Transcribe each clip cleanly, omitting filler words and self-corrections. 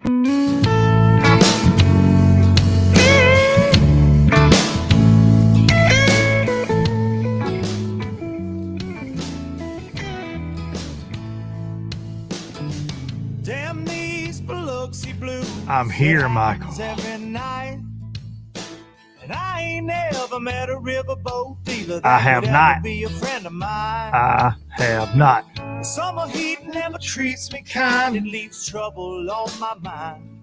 Damn these Biloxi blues. I'm here, Michael. Every night. And I ain't never met a riverboat dealer that I have would not. ever be a friend of mine. I have not. The summer heat never treats me kind. It leaves trouble on my mind.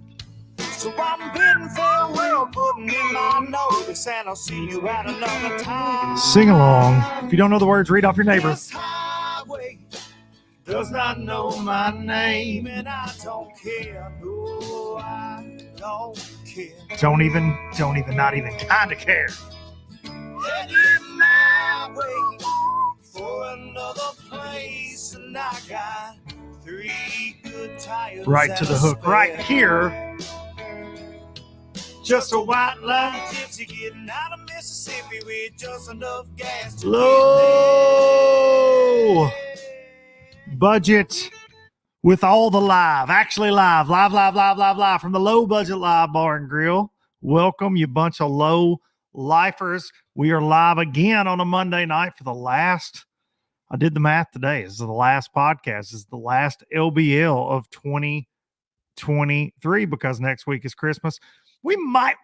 So I'm bidding farewell, putting in my notice, and I'll see you at another time. Sing along. If you don't know the words, read off your neighbor. This highway does not know my name, and I don't care. No, I don't care. Don't even, not even kind of care. Heading my way for another place, and I got 3 good tires. Right to the hook, right here. Just a white line gypsy getting out of Mississippi with just enough gas to Low budget with all the live from the Low Budget Live Bar and Grill. Welcome, you bunch of low lifers. We are live again on a Monday night for the last, I did the math today. This is the last podcast. This is the last LBL of 2023 because next week is Christmas. We might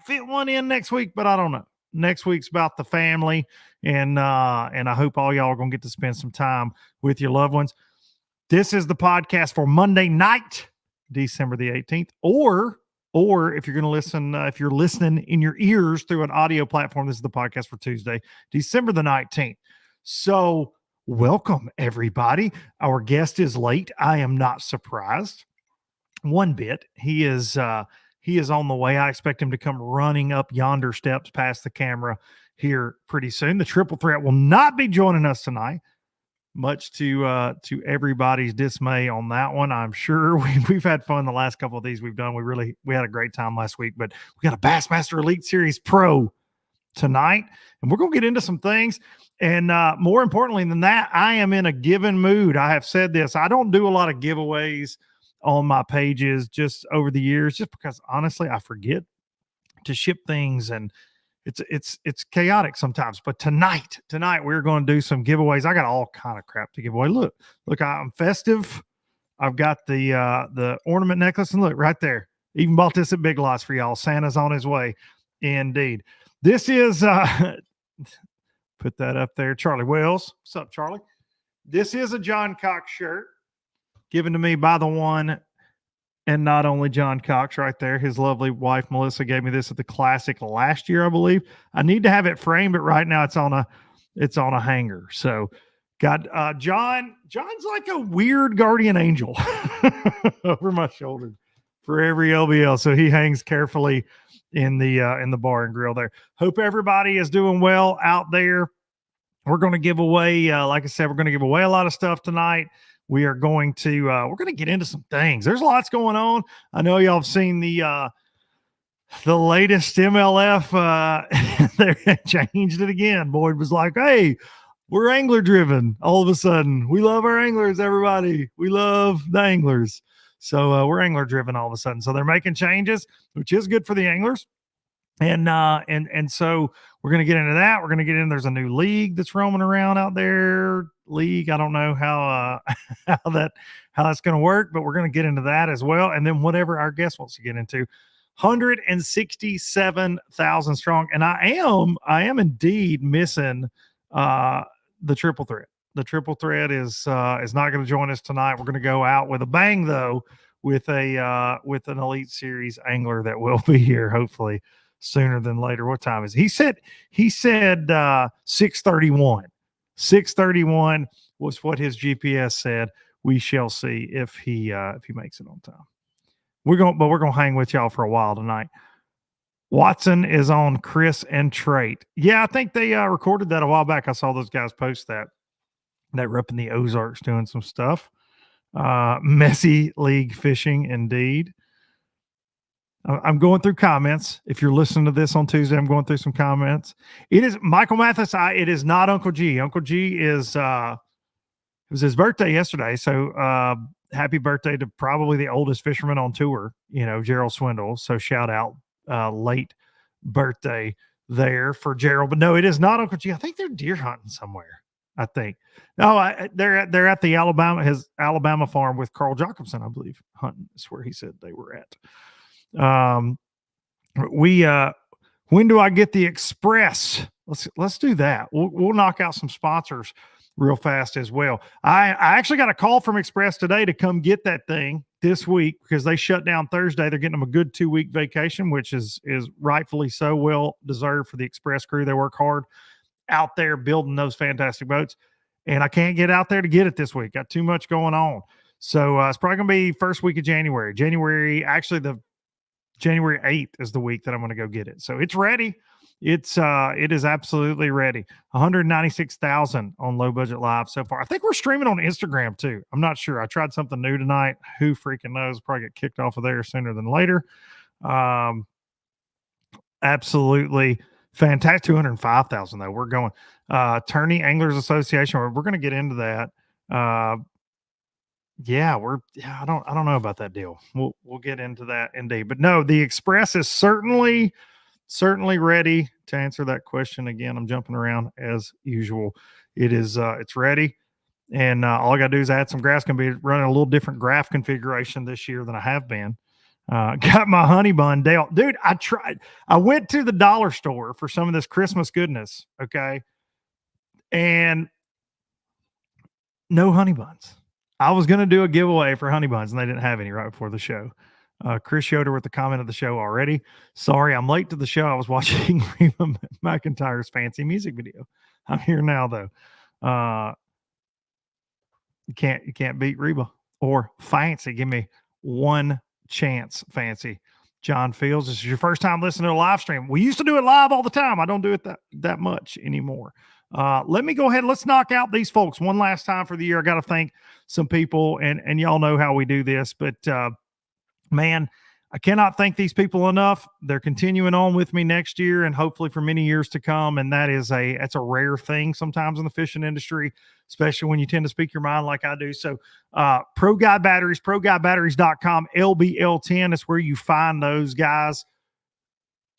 fit one in next week, but I don't know. Next week's about the family, and I hope all y'all are going to get to spend some time with your loved ones. This is the podcast for Monday night, December the 18th, or if you're going to listen, if you're listening in your ears through an audio platform, this is the podcast for Tuesday, December the 19th. So welcome, everybody. Our guest is late. I am not surprised one bit. He is on the way. I expect him to come running up yonder steps past the camera here pretty soon. The triple threat will not be joining us tonight, much to everybody's dismay on that one. I'm sure we've had fun the last couple of these we've done. We had a great time last week, but we got a Bassmaster Elite Series Pro tonight, and we're going to get into some things. And more importantly than that, I am in a giving mood. I have said this. I don't do a lot of giveaways on my pages just over the years, just because honestly I forget to ship things and it's chaotic sometimes. But tonight we're going to do some giveaways. I got all kind of crap to give away. Look, I'm festive. I've got the ornament necklace, and look right there. Even bought this at Big Lots for y'all. Santa's on his way. Indeed. This is put that up there. Charlie Wells. What's up, Charlie? This is a John Cox shirt, given to me by the one and not only John Cox right there. His lovely wife, Melissa, gave me this at the Classic last year, I believe. I need to have it framed, but right now it's on a hanger. So got John's like a weird guardian angel over my shoulder for every LBL. So he hangs carefully in the bar and grill there. Hope everybody is doing well out there. We're going to give away, like I said, we're going to give away a lot of stuff tonight. We are going to we're going to get into some things. There's lots going on. I know y'all have seen the latest MLF. They changed it again. Boyd was like, "Hey, we're angler driven." All of a sudden, we love our anglers. Everybody, we love the anglers. So we're angler driven all of a sudden. So they're making changes, which is good for the anglers. And so we're going to get into that. We're going to get in. There's a new league that's roaming around out there. League. I don't know how that's going to work, but we're going to get into that as well. And then whatever our guest wants to get into, 167,000 strong. And I am indeed missing the triple threat. The triple threat is not going to join us tonight. We're going to go out with a bang though, with an Elite Series angler that will be here hopefully sooner than later. What time is it? He said 6:31. 6:31 was what his GPS said. We shall see if he makes it on time. We're gonna hang with y'all for a while tonight. Watson is on Chris and Trait. Yeah, I think they recorded that a while back. I saw those guys post that. They were up in the Ozarks doing some stuff. Messy league fishing indeed. I'm going through comments. If you're listening to this on Tuesday, I'm going through some comments. It is Michael Mathis. It is not Uncle G. Uncle G is it was his birthday yesterday. So happy birthday to probably the oldest fisherman on tour, Gerald Swindle. So shout out, late birthday there for Gerald. But no, it is not Uncle G. I think they're deer hunting somewhere. I think. No, they're at the his Alabama farm with Carl Jacobson, I believe. Hunting is where he said they were at. When do I get the Express? Let's do that. We'll knock out some sponsors real fast as well. I actually got a call from Express today to come get that thing this week because they shut down Thursday. They're getting them a good 2-week vacation, which is rightfully so, well deserved for the Express crew. They work hard out there building those fantastic boats, and I can't get out there to get it this week. Got too much going on. So it's probably going to be first week of January. Actually the January 8th is the week that I'm going to go get it. So it's ready. It is absolutely ready. 196,000 on Low Budget Live so far. I think we're streaming on Instagram too. I'm not sure. I tried something new tonight. Who freaking knows? Probably get kicked off of there sooner than later. Absolutely fantastic. 205,000 though. We're going Tourney Anglers Association. We're going to get into that. I don't know about that deal. We'll get into that indeed. But no, the Express is certainly ready to answer that question. Again, I'm jumping around as usual. It's ready. And all I got to do is add some graphs. Going to be running a little different graph configuration this year than I have been. Got my honey bun deal. Dude, I went to the dollar store for some of this Christmas goodness. Okay. And no honey buns. I was going to do a giveaway for honey buns and they didn't have any right before the show. Chris Yoder with the comment of the show already. Sorry, I'm late to the show. I was watching Reba McEntire's fancy music video. I'm here now though. You can't beat Reba or fancy. Give me one chance, fancy. John Fields, this is your first time listening to a live stream. We used to do it live all the time. I don't do it that much anymore. Let me go ahead. Let's knock out these folks one last time for the year. I got to thank some people, and y'all know how we do this, but man, I cannot thank these people enough. They're continuing on with me next year and hopefully for many years to come. And that's a rare thing sometimes in the fishing industry, especially when you tend to speak your mind like I do. So Pro Guy Batteries, ProGuyBatteries.com, LBL10 is where you find those guys.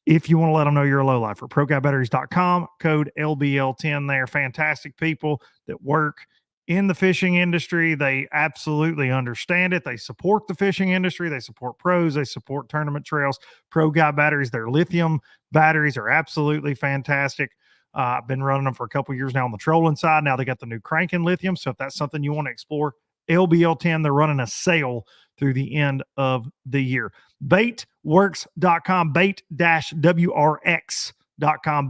If you want to let them know you're a lowlifer, ProGuyBatteries.com, code LBL10 there. Fantastic people that work in the fishing industry. They absolutely understand it. They support the fishing industry. They support pros. They support tournament trails. Pro Guy Batteries, their lithium batteries are absolutely fantastic. I've been running them for a couple years now on the trolling side. Now they got the new cranking lithium. So if that's something you want to explore, LBL10, they're running a sale through the end of the year. Baitworks.com, bait-wrx.com,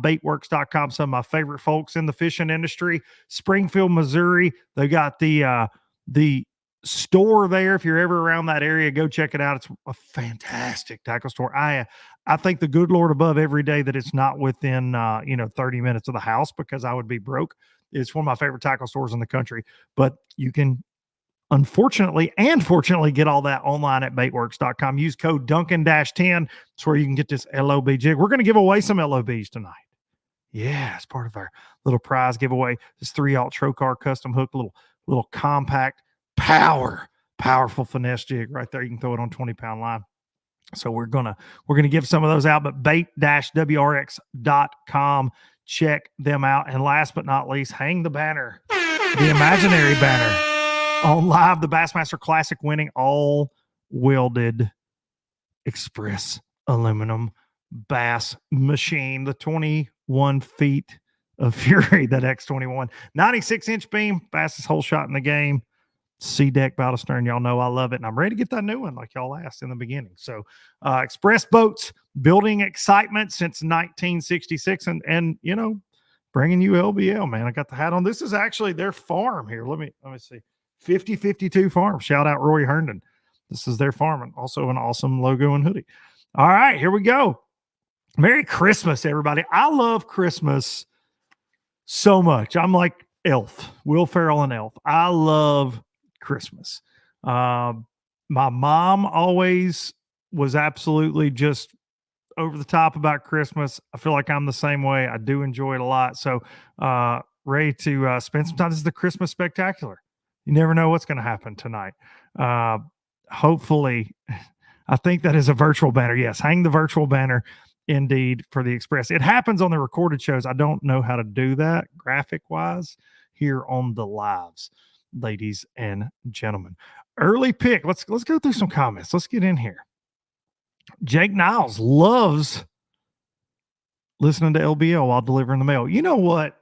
baitworks.com. Some of my favorite folks in the fishing industry. Springfield, Missouri. They got the store there. If you're ever around that area, go check it out. It's a fantastic tackle store. I thank the good Lord above every day that it's not within 30 minutes of the house, because I would be broke. It's one of my favorite tackle stores in the country. But you can unfortunately and fortunately get all that online at baitworks.com. Use code Duncan-10. It's where you can get this LOB jig. We're going to give away some LOBs tonight. Yeah, it's part of our little prize giveaway. This 3-aught Trocar custom hook, little compact, powerful finesse jig right there. You can throw it on 20-pound line. So we're gonna give some of those out, but bait-wrx.com. Check them out. And last but not least, hang the banner, the imaginary banner on live, the Bassmaster Classic winning all welded express aluminum bass machine, the 21 feet of fury, that X21 96-inch beam, fastest hole shot in the game. C-deck bow to stern. Y'all know I love it, and I'm ready to get that new one like y'all asked in the beginning. So Express Boats, building excitement since 1966, and bringing you LBL, man. I got the hat on. This is actually their farm here. Let me see. 5052 Farm. Shout out Roy Herndon. This is their farm, and also an awesome logo and hoodie. All right, here we go. Merry Christmas, everybody. I love Christmas so much. I'm like Elf, Will Ferrell and Elf. I love Christmas. My mom always was absolutely just over the top about Christmas. I feel like I'm the same way. I do enjoy it a lot. So ready to spend some time. This is the Christmas Spectacular. You never know what's going to happen tonight. Hopefully, I think that is a virtual banner. Yes, hang the virtual banner indeed for the Express. It happens on the recorded shows. I don't know how to do that graphic wise here on the lives, ladies and gentlemen. Early pick. Let's go through some comments. Let's get in here. Jake Niles loves listening to LBL while delivering the mail. You know what,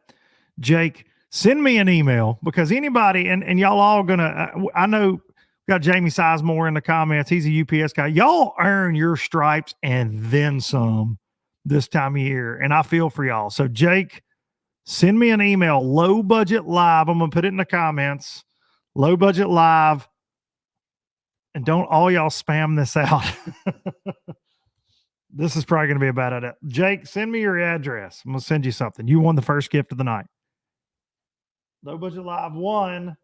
Jake? Send me an email, because anybody, and y'all all gonna, I know got Jamie Sizemore in the comments. He's a UPS guy. Y'all earn your stripes and then some this time of year. And I feel for y'all. So Jake, send me an email, Low Budget Live. I'm going to put it in the comments, Low Budget Live. And don't all y'all spam this out. This is probably going to be a bad idea. Jake, send me your address. I'm going to send you something. You won the first gift of the night. Low Budget Live 1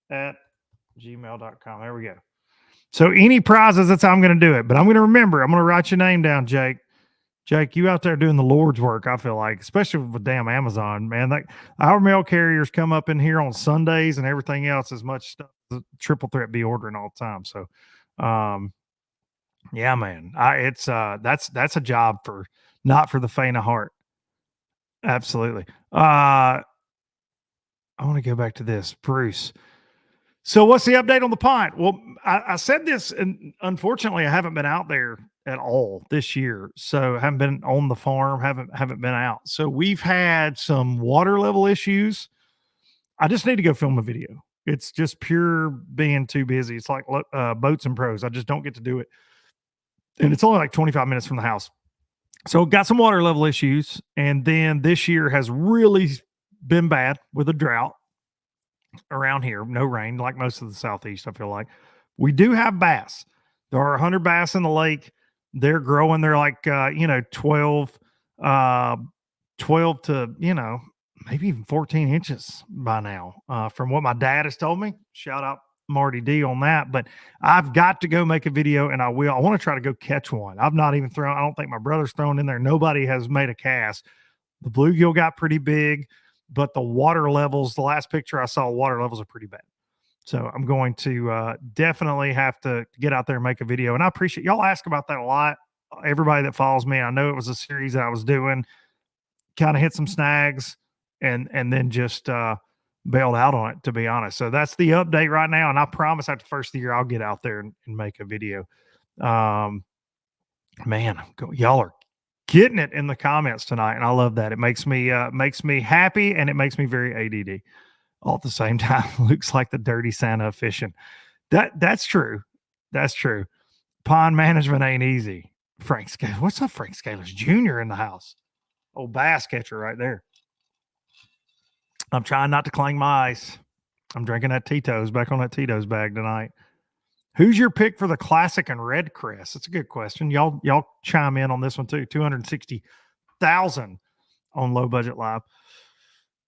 at gmail.com. There we go. So any prizes, that's how I'm going to do it. But I'm going to remember, I'm going to write your name down, Jake. Jake, you out there doing the Lord's work, I feel like, especially with damn Amazon, man. Like, our mail carriers come up in here on Sundays and everything else, as much stuff the triple threat be ordering all the time. So yeah, man. That's a job for not for the faint of heart. Absolutely. I want to go back to this, Bruce. So what's the update on the pint? Well, I said this, and unfortunately I haven't been out there at all this year. So I haven't been on the farm, haven't been out. So we've had some water level issues. I just need to go film a video. It's just pure being too busy. It's like boats and pros. I just don't get to do it. And it's only like 25 minutes from the house. So got some water level issues. And then this year has really been bad with a drought around here. No rain, like most of the Southeast, I feel like. We do have bass. There are 100 bass in the lake. They're growing. They're like, 12 to, maybe even 14 inches by now, from what my dad has told me. Shout out Marty D on that. But I've got to go make a video, and I will. I want to try to go catch one. I've not even thrown. I don't think my brother's thrown in there. Nobody has made a cast. The bluegill got pretty big, but the water levels, the last picture I saw, water levels are pretty bad. So I'm going to definitely have to get out there and make a video. And I appreciate y'all ask about that a lot. Everybody that follows me, I know it was a series that I was doing, kind of hit some snags and then just bailed out on it, to be honest. So that's the update right now. And I promise after the first of the year, I'll get out there and make a video. Man, y'all are getting it in the comments tonight. And I love that. It makes me happy, and it makes me very ADD all at the same time. Looks like the dirty Santa of fishing. That's true. That's true. Pond management ain't easy. Frank Scalers. What's up, Frank Scalers Jr. in the house? Old bass catcher right there. I'm trying not to clang my ice. I'm drinking that Tito's, back on that Tito's bag tonight. Who's your pick for the Classic and Red Crest? That's a good question. Y'all chime in on this one too. 260,000 on Low Budget Live.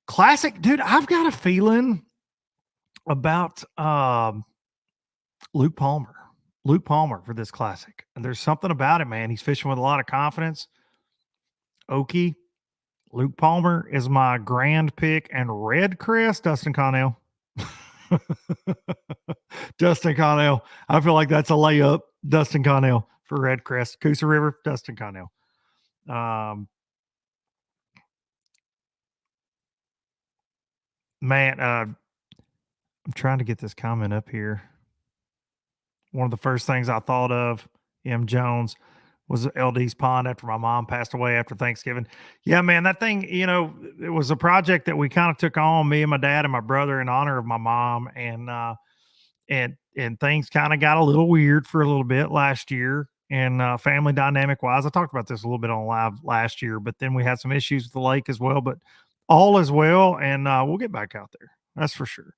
Classic, dude, I've got a feeling about Luke Palmer. Luke Palmer for this Classic. And there's something about it, man. He's fishing with a lot of confidence. Okie. Luke Palmer is my grand pick. And Red Crest, Dustin Connell. Dustin Connell. I feel like that's a layup. Dustin Connell for Red Crest. Coosa River, Dustin Connell. Man, I'm trying to get this comment up here. One of the first things I thought of, M. Jones, was LD's Pond after my mom passed away after Thanksgiving. Yeah, man, that thing, it was a project that we kind of took on, me and my dad and my brother, in honor of my mom. And things kind of got a little weird for a little bit last year. And family dynamic wise, I talked about this a little bit on live last year, but then we had some issues with the lake as well, but all is well. And we'll get back out there. That's for sure.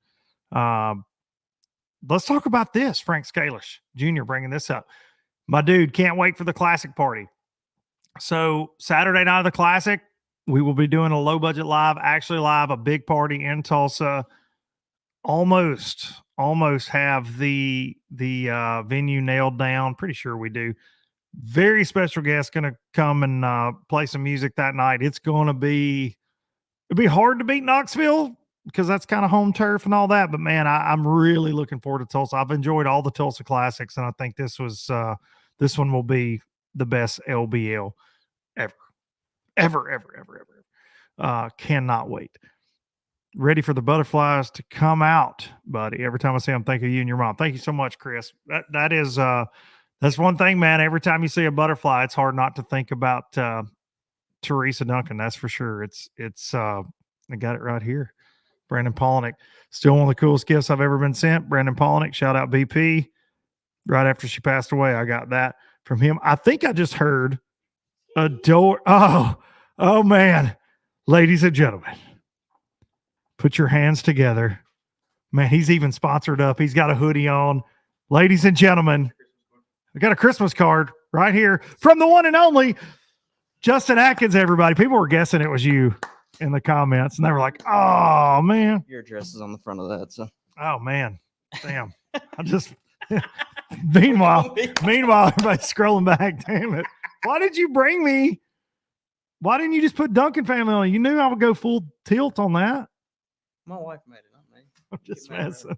Let's talk about this. Frank Scalish Jr. bringing this up. My dude, can't wait for the Classic party. So Saturday night of the Classic, we will be doing a Low Budget Live, actually live, a big party in Tulsa. Almost have the venue nailed down. Pretty sure we do. Very special guest going to come and play some music that night. It'd be hard to beat Knoxville, because that's kind of home turf and all that. But man, I'm really looking forward to Tulsa. I've enjoyed all the Tulsa Classics, and I think this one will be the best LBL ever, ever, ever, ever, ever. Cannot wait. Ready for the butterflies to come out, buddy. Every time I see them, think of you and your mom. Thank you so much, Chris. That's one thing, man. Every time you see a butterfly, it's hard not to think about Teresa Duncan. That's for sure. I got it right here. Brandon Polnick, still one of the coolest gifts I've ever been sent. Brandon Polnick, shout out BP. Right after she passed away, I got that from him. I think I just heard a door. Oh man, ladies and gentlemen, put your hands together. Man, he's even sponsored up. He's got a hoodie on. Ladies and gentlemen, I got a Christmas card right here from the one and only Justin Atkins, everybody. People were guessing it was you in the comments, and they were like, oh, man. Your address is on the front of that, so. Oh, man. Damn. I just – meanwhile, everybody's scrolling back. Damn it. Why did you bring me – why didn't you just put Duncan family on? You knew I would go full tilt on that. My wife made it, not me. I'm just messing.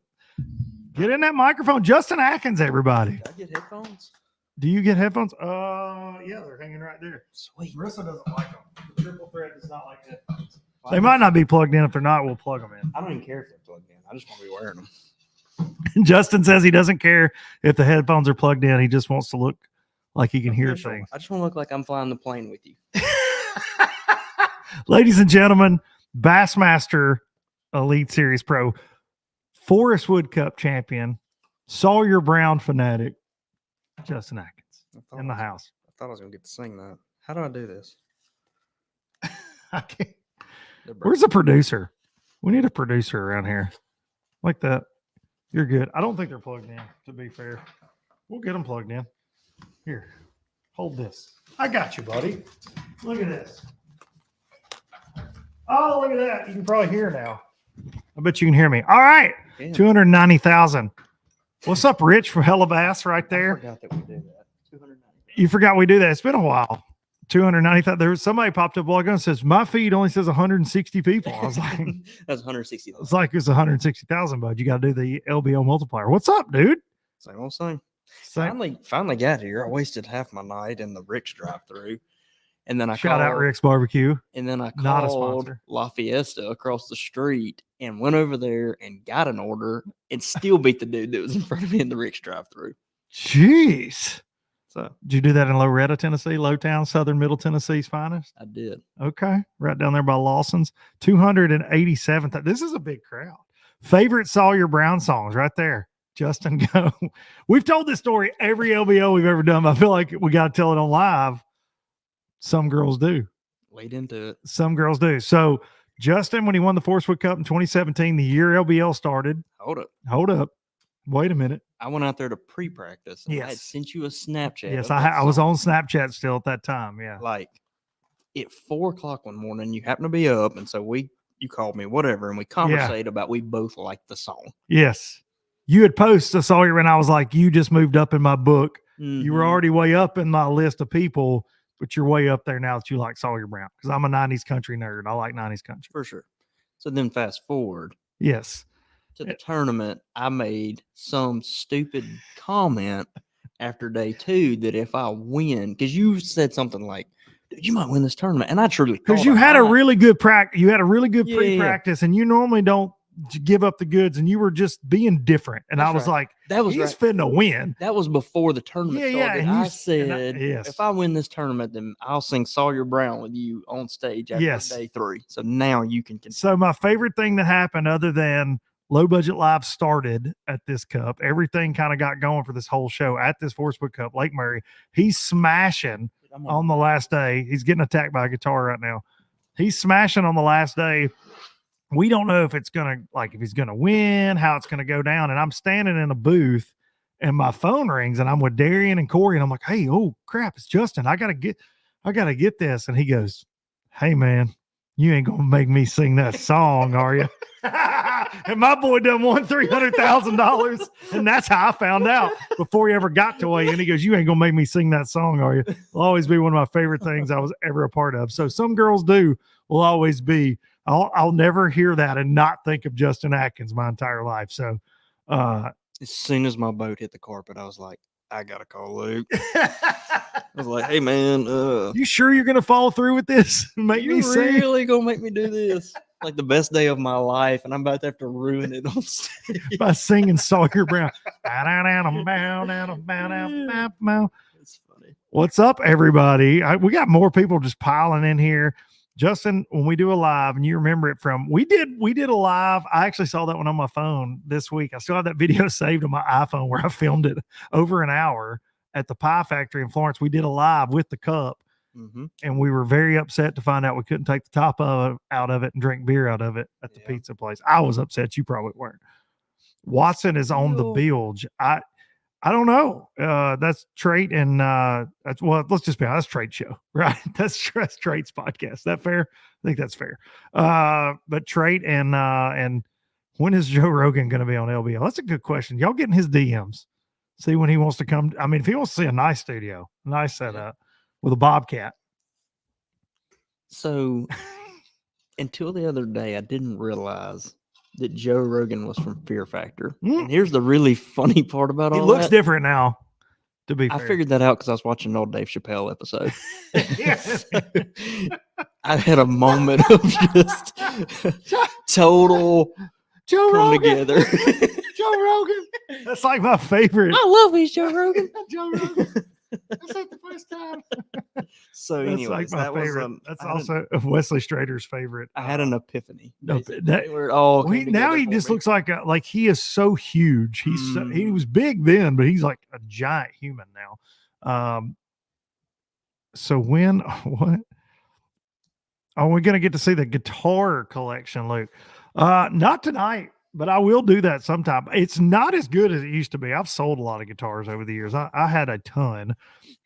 Get in that microphone. Justin Atkins, everybody. Did I get headphones? Do you get headphones? Yeah, they're hanging right there. Sweet. Marissa doesn't like them. The triple thread does not like headphones. They might not be plugged in. If they're not, we'll plug them in. I don't even care if they're plugged in. I just want to be wearing them. Justin says he doesn't care if the headphones are plugged in. He just wants to look like he can hear things. I just want to look like I'm flying the plane with you. Ladies and gentlemen, Bassmaster Elite Series Pro, Forest Wood Cup champion, Sawyer Brown fanatic, Justin Atkins in the house. I thought I was going to get to sing that. How do I do this? I can't. Where's the producer? We need a producer around here. Like that. You're good. I don't think they're plugged in, to be fair. We'll get them plugged in. Here. Hold this. I got you, buddy. Look at this. Oh, look at that. You can probably hear now. I bet you can hear me. All right. 290,000. What's up, Rich from Hella Bass right there? I forgot that we did that. 290. You forgot we do that. It's been a while. 290,000. There was somebody popped up a while ago and says, my feed only says 160 people. I was like, that's 160. It's like it's 160,000, bud. You got to do the LBO multiplier. What's up, dude? Same old same. Finally got here. I wasted half my night in the Rick's drive-through. And then I shout out Rick's Barbecue. And then I Not a called sponsor. La Fiesta across the street and went over there and got an order and still beat the dude that was in front of me in the Rick's drive-through. Jeez. So did you do that in Loretta, Tennessee, Lowtown, Southern Middle Tennessee's finest? I did. Okay. Right down there by Lawson's. 287. This is a big crowd. Favorite Sawyer Brown songs right there. Justin, go. We've told this story every LBO we've ever done. But I feel like we got to tell it on live. Some girls do. Lead into it. Some girls do. So Justin, when he won the Forest Wood Cup in 2017, the year LBL started. Hold up. Wait a minute. I went out there to pre-practice. And Yes. I had sent you a Snapchat. Yes, of that I was song. on Snapchat still at that time. Yeah. Like at 4:00 one morning, you happen to be up, and so you called me, whatever, and we conversate about we both liked the song. Yes. You had posted a Sawyer, and I was like, you just moved up in my book. You were Mhm. already way up in my list of people, but you're way up there now that you like Sawyer Brown. Because I'm a 90s country nerd. I like 90s country. For sure. So then fast forward Yes. to the tournament, I made some stupid comment after day 2 that if I win, because you said something like, dude, you might win this tournament. And I truly Because thought you I had a might. really good practice. You had a really good Yeah. pre-practice, and you normally don't give up the goods, and you were just being different. And That's I was right. like, That was he's right. finna win. That was before the tournament Yeah, yeah, started. and I you- said, yes. if I win this tournament, then I'll sing Sawyer Brown with you on stage after Yes. day 3. So now you can continue. So my favorite thing that happened, other than Low Budget Live started at this cup, everything kind of got going for this whole show at this Forest Wood Cup, Lake Murray. He's smashing on the last day. He's getting attacked by a guitar right now. He's smashing on the last day. We don't know if it's going to, like, if he's going to win, how it's going to go down. And I'm standing in a booth and my phone rings and I'm with Darian and Corey. And I'm like, hey, oh crap, it's Justin. I got to get this. And he goes, hey man, you ain't going to make me sing that song, are you? And my boy done won $300,000. And that's how I found out before he ever got to weigh in. He goes, you ain't going to make me sing that song, are you? It'll always be one of my favorite things I was ever a part of. So some girls will always be I'll never hear that and not think of Justin Atkins my entire life. So, As soon as my boat hit the carpet, I was like, I gotta call Luke. I was like, hey man, you sure you're gonna follow through with this? Make me you sing really gonna make me do this? Like the best day of my life, and I'm about to have to ruin it on stage. by singing Sawyer Brown. It's funny. What's up, everybody? We got more people just piling in here. Justin, when we do a live, and you remember it from we did a live. I actually saw that one on my phone this week. I still have that video saved on my iPhone where I filmed it over an hour at the Pie Factory in Florence. We did a live with the cup, and we were very upset to find out we couldn't take the top out of it and drink beer out of it at the pizza place. I was upset. You probably weren't. Watson is on the bilge. I don't know. That's Trait and let's just be honest. That's Trait's show, right? That's Trait's podcast. Is that fair? I think that's fair. But Trait and when is Joe Rogan going to be on LBL? That's a good question. Y'all getting his DMs. See when he wants to come. I mean, if he wants to see a nice studio, nice setup with a Bobcat. So until the other day, I didn't realize that Joe Rogan was from Fear Factor. And here's the really funny part about all that. He looks different now, to be fair. I figured that out because I was watching an old Dave Chappelle episode. I had a moment of just total Joe come Rogan. together. Joe Rogan. That's like my favorite. I love me, Joe Rogan. Joe Rogan. That's not the first time. So That's anyways, like my that favorite. was That's also Wesley Strader's favorite. I had an epiphany. No, Where it all now came he together just for me. looks like he is so huge. He's he was big then, but he's like a giant human now. So when what? Are we going to get to see the guitar collection, Luke? Not tonight, but I will do that sometime. It's not as good as it used to be. I've sold a lot of guitars over the years. I had a ton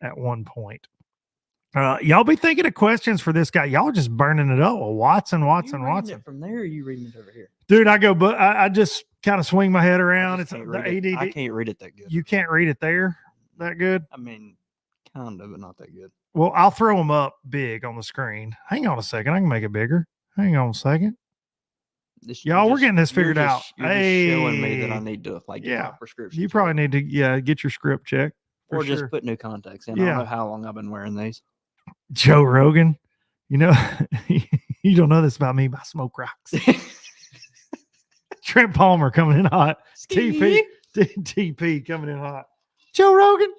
at one point. Y'all be thinking of questions for this guy. Y'all just burning it up. Well, Watson. You reading it from there, or are you reading it over here? Dude, but I just kind of swing my head around. It's the ADD. I can't read it that good. You can't read it there that good? I mean, kind of, but not that good. Well, I'll throw them up big on the screen. Hang on a second. I can make it bigger. Hang on a second. Y'all, we're getting this figured out. You're just showing me that I need to get my prescription. You probably need to get your script checked. Or just put new contacts in. I don't know how long I've been wearing these. Joe Rogan, you don't know this about me, but I smoke rocks. Trent Palmer coming in hot. TP coming in hot. Joe Rogan.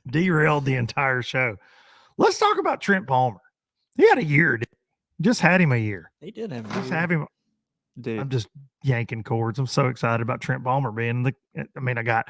Derailed the entire show. Let's talk about Trent Palmer. He had a year. Just had him a year. He did have just have him. Dude. I'm just yanking cords. I'm so excited about Trent Palmer being I got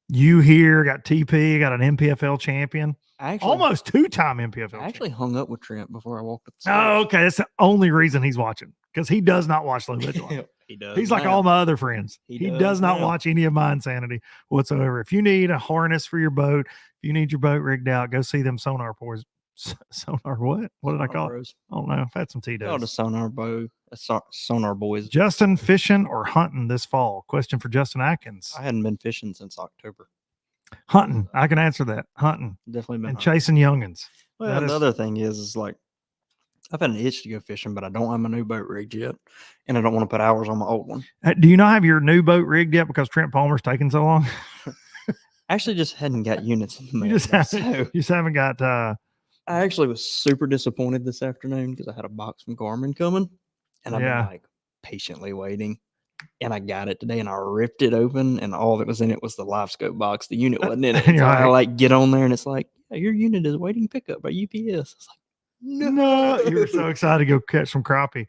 you here, got TP, got an MPFL champion. Almost two-time MPFL. I actually hung up with Trent before I walked up the stairs. Oh, okay. That's the only reason he's watching, because he does not watch Low Mitchell. He does. He's like all my other friends. He does not watch any of my insanity whatsoever. If you need a harness for your boat, if you need your boat rigged out, go see them Sonar boys. Sonar what? What did I call it? I don't know. I've had some T-Dubs. Oh, the Sonar boys. Justin, fishing or hunting this fall? Question for Justin Atkins. I hadn't been fishing since October. Hunting. I can answer that. Hunting. Definitely been. And chasing youngins. Well, the other thing is like, I've had an itch to go fishing, but I don't have my new boat rigged yet, and I don't want to put hours on my old one. Do you not have your new boat rigged yet because Trent Palmer's taking so long? I actually just hadn't got units in the mail. You just haven't got. I actually was super disappointed this afternoon because I had a box from Garmin coming, and I've been like patiently waiting. And I got it today, and I ripped it open, and all that was in it was the live scope box. The unit wasn't in it. So I get on there, and it's like, your unit is waiting pickup by UPS. It's like, no. You were so excited to go catch some crappie.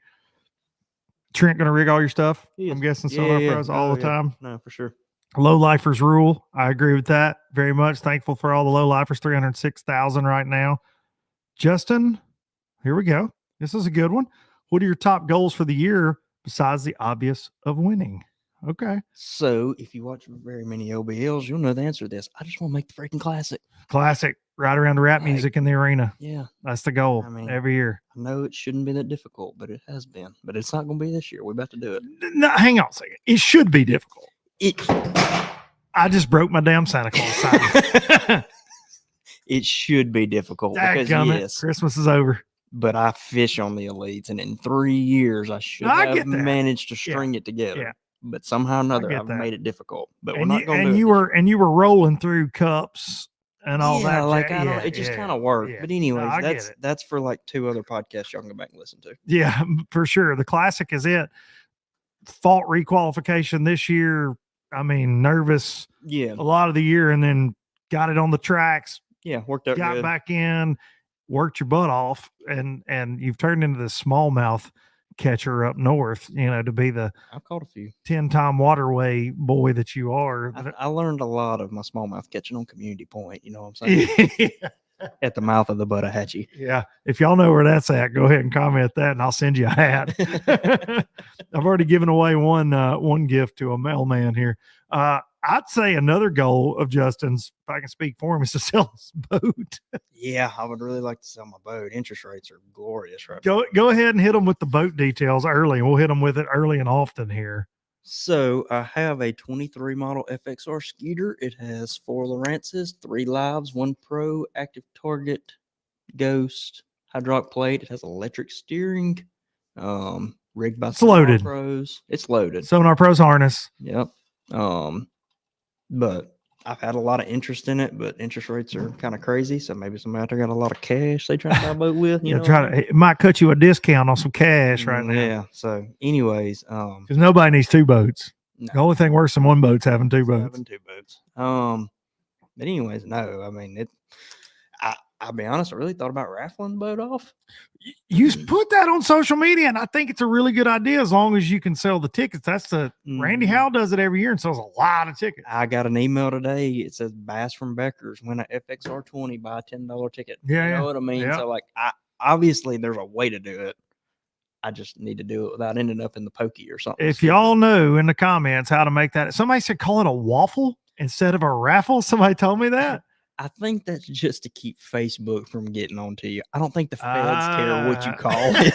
Trent going to rig all your stuff? I'm guessing Sonar Pros all the time. No, for sure. Low lifers rule. I agree with that very much. Thankful for all the low lifers. 306,000 right now. Justin, here we go. This is a good one. What are your top goals for the year besides the obvious of winning? Okay. So if you watch very many OBLs, you'll know the answer to this. I just want to make the freaking classic. Classic. Right around the rap music in the arena. Yeah. That's the goal every year. I know it shouldn't be that difficult, but it has been. But it's not going to be this year. We're about to do it. No, hang on a second. It should be difficult. I just broke my damn Santa Claus sign. It should be difficult because Dadgummit, yes, Christmas is over. but I fish on the elites, and in 3 years I should I have get that. managed to string it together. yeah. But somehow or another, get I've that. made it difficult. But we're And not going to do you it. were and you were rolling through cups and all Yeah, that. like I don't. It just kind of worked. yeah. But No, anyways, I get it. that's for like 2 other podcasts y'all can go back and listen to. Yeah, for sure. The classic is it. Fault requalification this year. I mean, nervous. Yeah, a lot of the year, and then got it on the tracks. yeah, worked out Got good. back in, worked your butt off, and you've turned into the smallmouth catcher up north. You know, to be the I've caught a few 10-time waterway boy that you are. I learned a lot of my smallmouth catching on Community Point. You know what I'm saying? At the mouth of the Buttahatchee. Yeah. If y'all know where that's at, go ahead and comment that, and I'll send you a hat. I've already given away one gift to a mailman here. I'd say another goal of Justin's, if I can speak for him, is to sell his boat. Yeah, I would really like to sell my boat. Interest rates are glorious right now. Go ahead and hit them with the boat details early, and we'll hit them with it early and often here. So I have a 23 model FXR Skeeter. It has 4 Lowrances, 3 lives, 1 pro, active target, ghost, hydraulic plate. It has electric steering. Rigged by loaded. Pros. It's loaded. Sonar Pros harness. Yep. But I've had a lot of interest in it, but interest rates are kind of crazy. So maybe somebody out there got a lot of cash they try to buy a boat with. You know? It might cut you a discount on some cash right now. Yeah. So, anyways, because nobody needs 2 boats. No. The only thing worse than 1 boat's having 2 boats. Having 2 boats. But anyways, no. I mean, I'll be honest. I really thought about raffling the boat off. You put that on social media, and I think it's a really good idea as long as you can sell the tickets. That's Randy Howell does it every year and sells a lot of tickets. I got an email today. It says Bass from Becker's win a FXR 20, buy a $10 ticket. Yeah, you know what I mean? Yeah. So like, obviously there's a way to do it. I just need to do it without ending up in the pokey or something. If y'all know in the comments how to make that, somebody said call it a waffle instead of a raffle. Somebody told me that. I think that's just to keep Facebook from getting onto you. I don't think the feds care what you call it.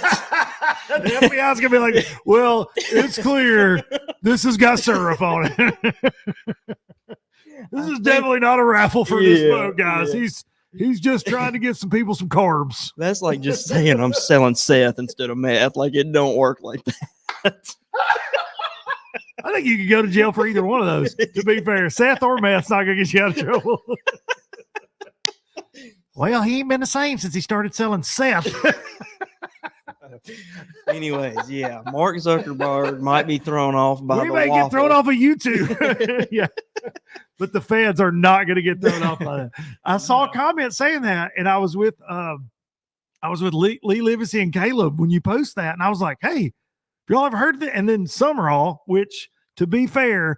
The FBI's gonna be like, well, it's clear this has got syrup on it. This is definitely not a raffle for this boat, guys. Yeah. He's just trying to get some people some carbs. That's like just saying I'm selling Seth instead of meth. Like it don't work like that. I think you could go to jail for either one of those. To be fair, Seth or meth's not gonna get you out of trouble. Well, he ain't been the same since he started selling Seth. Anyways, yeah, Mark Zuckerberg might be thrown off by we may get thrown off of YouTube. Yeah, but the fans are not going to get thrown off by that. I saw a comment saying that, and I was with Lee Livesey and Caleb when you post that, and I was like, "Hey, have y'all ever heard of it?" And then Summerall, which, to be fair,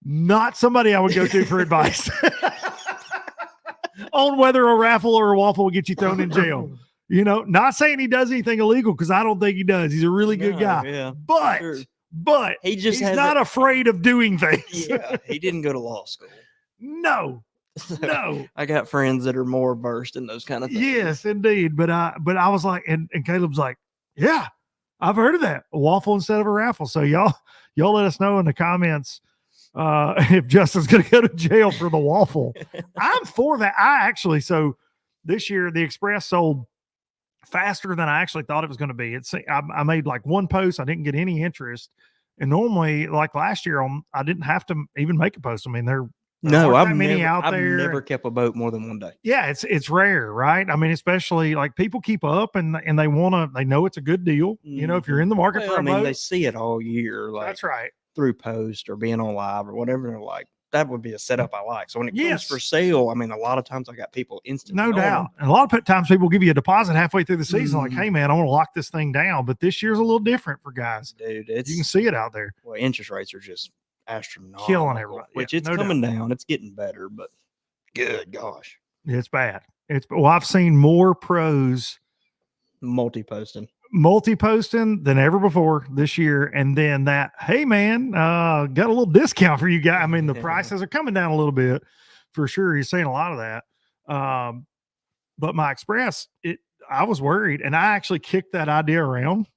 not somebody I would go to for advice on whether a raffle or a waffle will get you thrown in jail. You know, not saying he does anything illegal, because I don't think he does. He's a really good guy. Yeah, but sure. But he's not afraid of doing things. Yeah, he didn't go to law school. No. No. I got friends that are more versed in those kind of things. Yes, indeed. But I was like, and Caleb's like, yeah, I've heard of that. A waffle instead of a raffle. So y'all let us know in the comments if Justin's going to go to jail for the waffle. I'm for that. So this year the Express sold faster than I actually thought it was going to be. I made like 1 post. I didn't get any interest. And normally, like last year, I didn't have to even make a post. I mean, I've never kept a boat more than 1 day. Yeah, it's rare, right? I mean, especially like people keep up and they know it's a good deal. You know, if you're in the market for a boat, they see it all year. Like that's right. Through post or being on live or whatever. They're like, that would be a setup I like. So when it comes for sale, I mean, a lot of times I got people instantly. No doubt. And a lot of times people give you a deposit halfway through the season, like, hey man, I want to lock this thing down. But this year's a little different for guys. Dude, you can see it out there. Well, interest rates are just astronomical. Killing everybody. Which it's coming down. It's getting better, but good gosh. It's bad. I've seen more pros multi-posting than ever before this year. And then that, hey man, got a little discount for you guys. I mean, the prices are coming down a little bit for sure. He's saying a lot of that. But my Express, I was worried, and I actually kicked that idea around.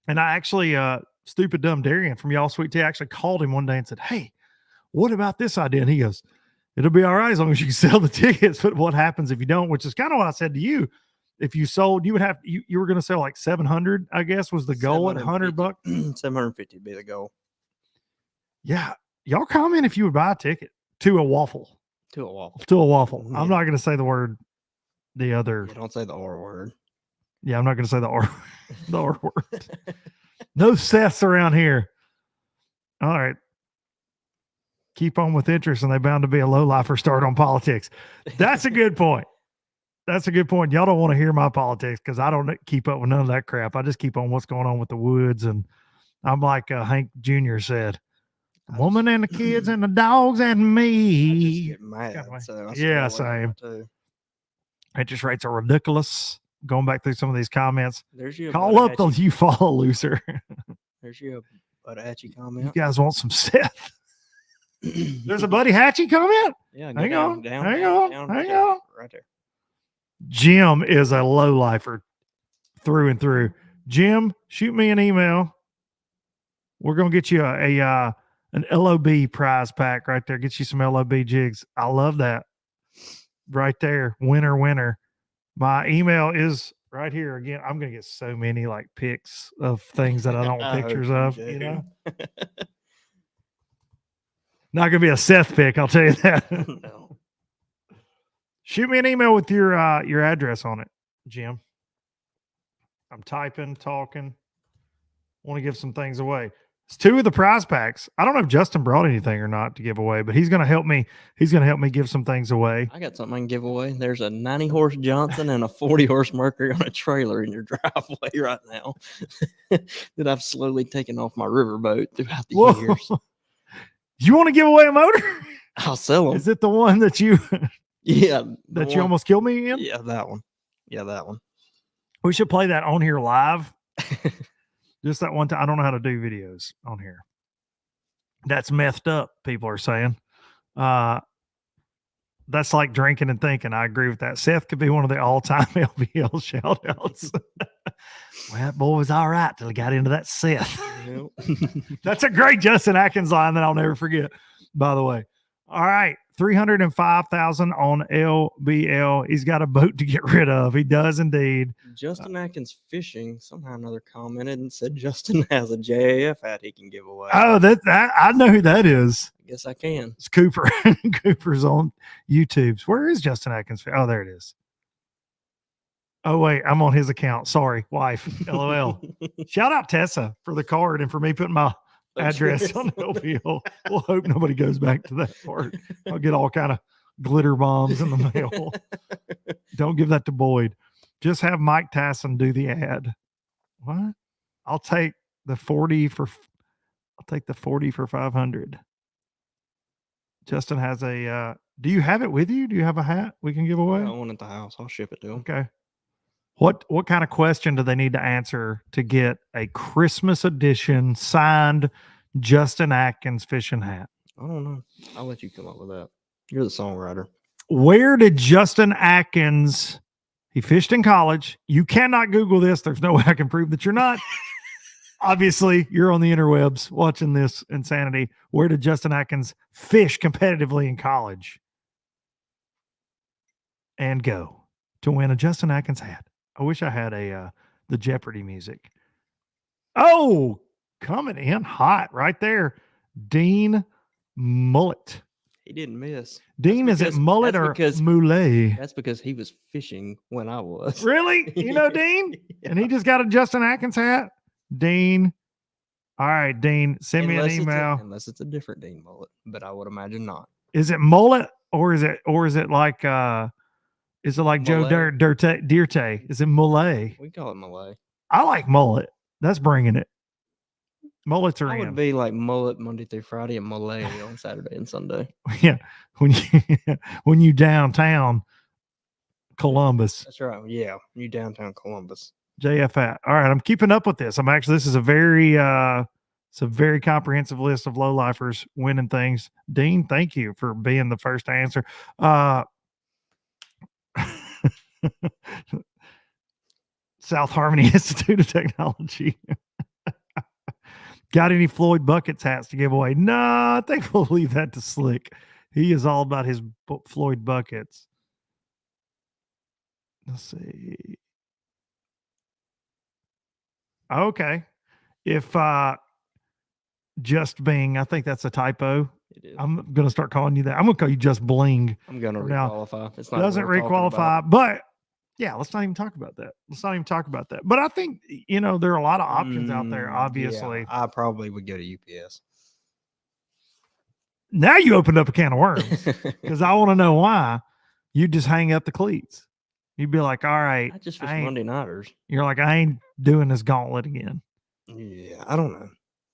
And I actually, stupid dumb Darian from Y'all Sweet Tea, actually called him one day and said, hey, what about this idea? And he goes, It'll be all right as long as you can sell the tickets. But what happens if you don't? Which is kind of what I said to you. If you sold, you would have you were going to sell like 700. I guess was the goal at $100. $750 would be the goal. Yeah, y'all comment if you would buy a ticket to a waffle. To a waffle. To a waffle. Yeah. I'm not going to say the word. The other. Yeah, don't say the R word. Yeah, I'm not going to say the R word. No Seths around here. All right. Keep on with interest, and they bound to be a lowlifer start on politics. That's a good point. That's a good point. Y'all don't want to hear my politics because I don't keep up with none of that crap. I just keep on what's going on with the woods, and I'm like Hank Jr. said, woman and the kids and the dogs and me. I just get mad. So yeah, same. Interest rates are ridiculous. Going back through some of these comments. There's your call up the you follow loser. There's your Buddy Hatchie comment. You guys want some Seth? There's a Buddy Hatchie comment? Yeah, hang on. Right there. Jim is a low lifer through and through. Jim, shoot me an email. We're gonna get you an LOB prize pack right there. Get you some LOB jigs. I love that. Right there. Winner. My email is right here. Again, I'm going to get so many like pics of things that I don't want pictures of, you know. Not going to be a Seth pic, I'll tell you that. No. Shoot me an email with your address on it, Jim. I'm typing, talking. Want to give some things away. It's 2 of the prize packs. I don't know if Justin brought anything or not to give away, but he's going to help me. He's going to help me give some things away. I got something I can give away. There's a 90-horse Johnson and a 40-horse Mercury on a trailer in your driveway right now that I've slowly taken off my riverboat throughout the years. You want to give away a motor? I'll sell them. Is it the one that you? Yeah, that you almost killed me in? Yeah, that one. Yeah, that one. We should play that on here live. Just that one time. I don't know how to do videos on here. That's messed up, people are saying. That's like drinking and thinking. I agree with that. Seth could be one of the all-time LBL shout-outs. Well, that boy was all right till he got into that Seth. That's a great Justin Atkins line that I'll never forget, by the way. All right. 305,000 on LBL. He's got a boat to get rid of. He does indeed. Justin Atkins Fishing somehow another commented and said Justin has a JAF hat he can give away. Oh, that I know who that is. I guess I can. It's Cooper. Cooper's on YouTube. Where is Justin Atkins? Oh, there it is. Oh, wait, I'm on his account. Sorry, wife. LOL. Shout out Tessa for the card and for me putting my address on LBL. We'll hope nobody goes back to that part. I'll get all kind of glitter bombs in the mail. Don't give that to Boyd. Just have Mike Tasson do the ad. What? I'll take the 40 for 500. Justin has a do you have it with you? Do you have a hat we can give away? I want it at the house. I'll ship it to him. Okay. What kind of question do they need to answer to get a Christmas edition signed Justin Atkins fishing hat? I don't know. I'll let you come up with that. You're the songwriter. Where did Justin Atkins, he fished in college. You cannot Google this. There's no way I can prove that you're not. Obviously, you're on the interwebs watching this insanity. Where did Justin Atkins fish competitively in college? And go to win a Justin Atkins hat. I wish I had the Jeopardy music. Oh, coming in hot right there. Dean Mullet. He didn't miss. Dean, is it Mullet or Moulet? That's because he was fishing when I was. Really? You know Dean? Yeah. And he just got a Justin Atkins hat? Dean. All right, Dean, send me an email. Unless it's a different Dean Mullet, but I would imagine not. Is it Mullet or is it like is it like Joe Dirte? Is it Mullet? We call it Malay. I like Mullet. That's bringing it. Mullets are I in. would be like Mullet Monday through Friday and Malay on Saturday and Sunday. Yeah, when you downtown Columbus. That's right. Yeah, you downtown Columbus. JFat. All right, I'm keeping up with this. This is a very comprehensive list of low lifers winning things. Dean, thank you for being the first to answer. South Harmony Institute of Technology. Got any Floyd Buckets hats to give away? No, I think we'll leave that to Slick. He is all about his Floyd buckets. Let's see. Okay. If Just Bing, I think that's a typo. It is. I'm gonna start calling you that. I'm gonna call you Just Bling. I'm gonna from now. requalify. It's not Doesn't worth talking requalify, about. but yeah, let's not even talk about that. But I think there are a lot of options out there. Obviously, Yeah, I probably would go to UPS. now you opened up a can of worms because I want to know why you just hang up the cleats. You'd be like, all right, I just fish I ain't- Monday nighters. you're like, I ain't doing this gauntlet again. Yeah, I don't know.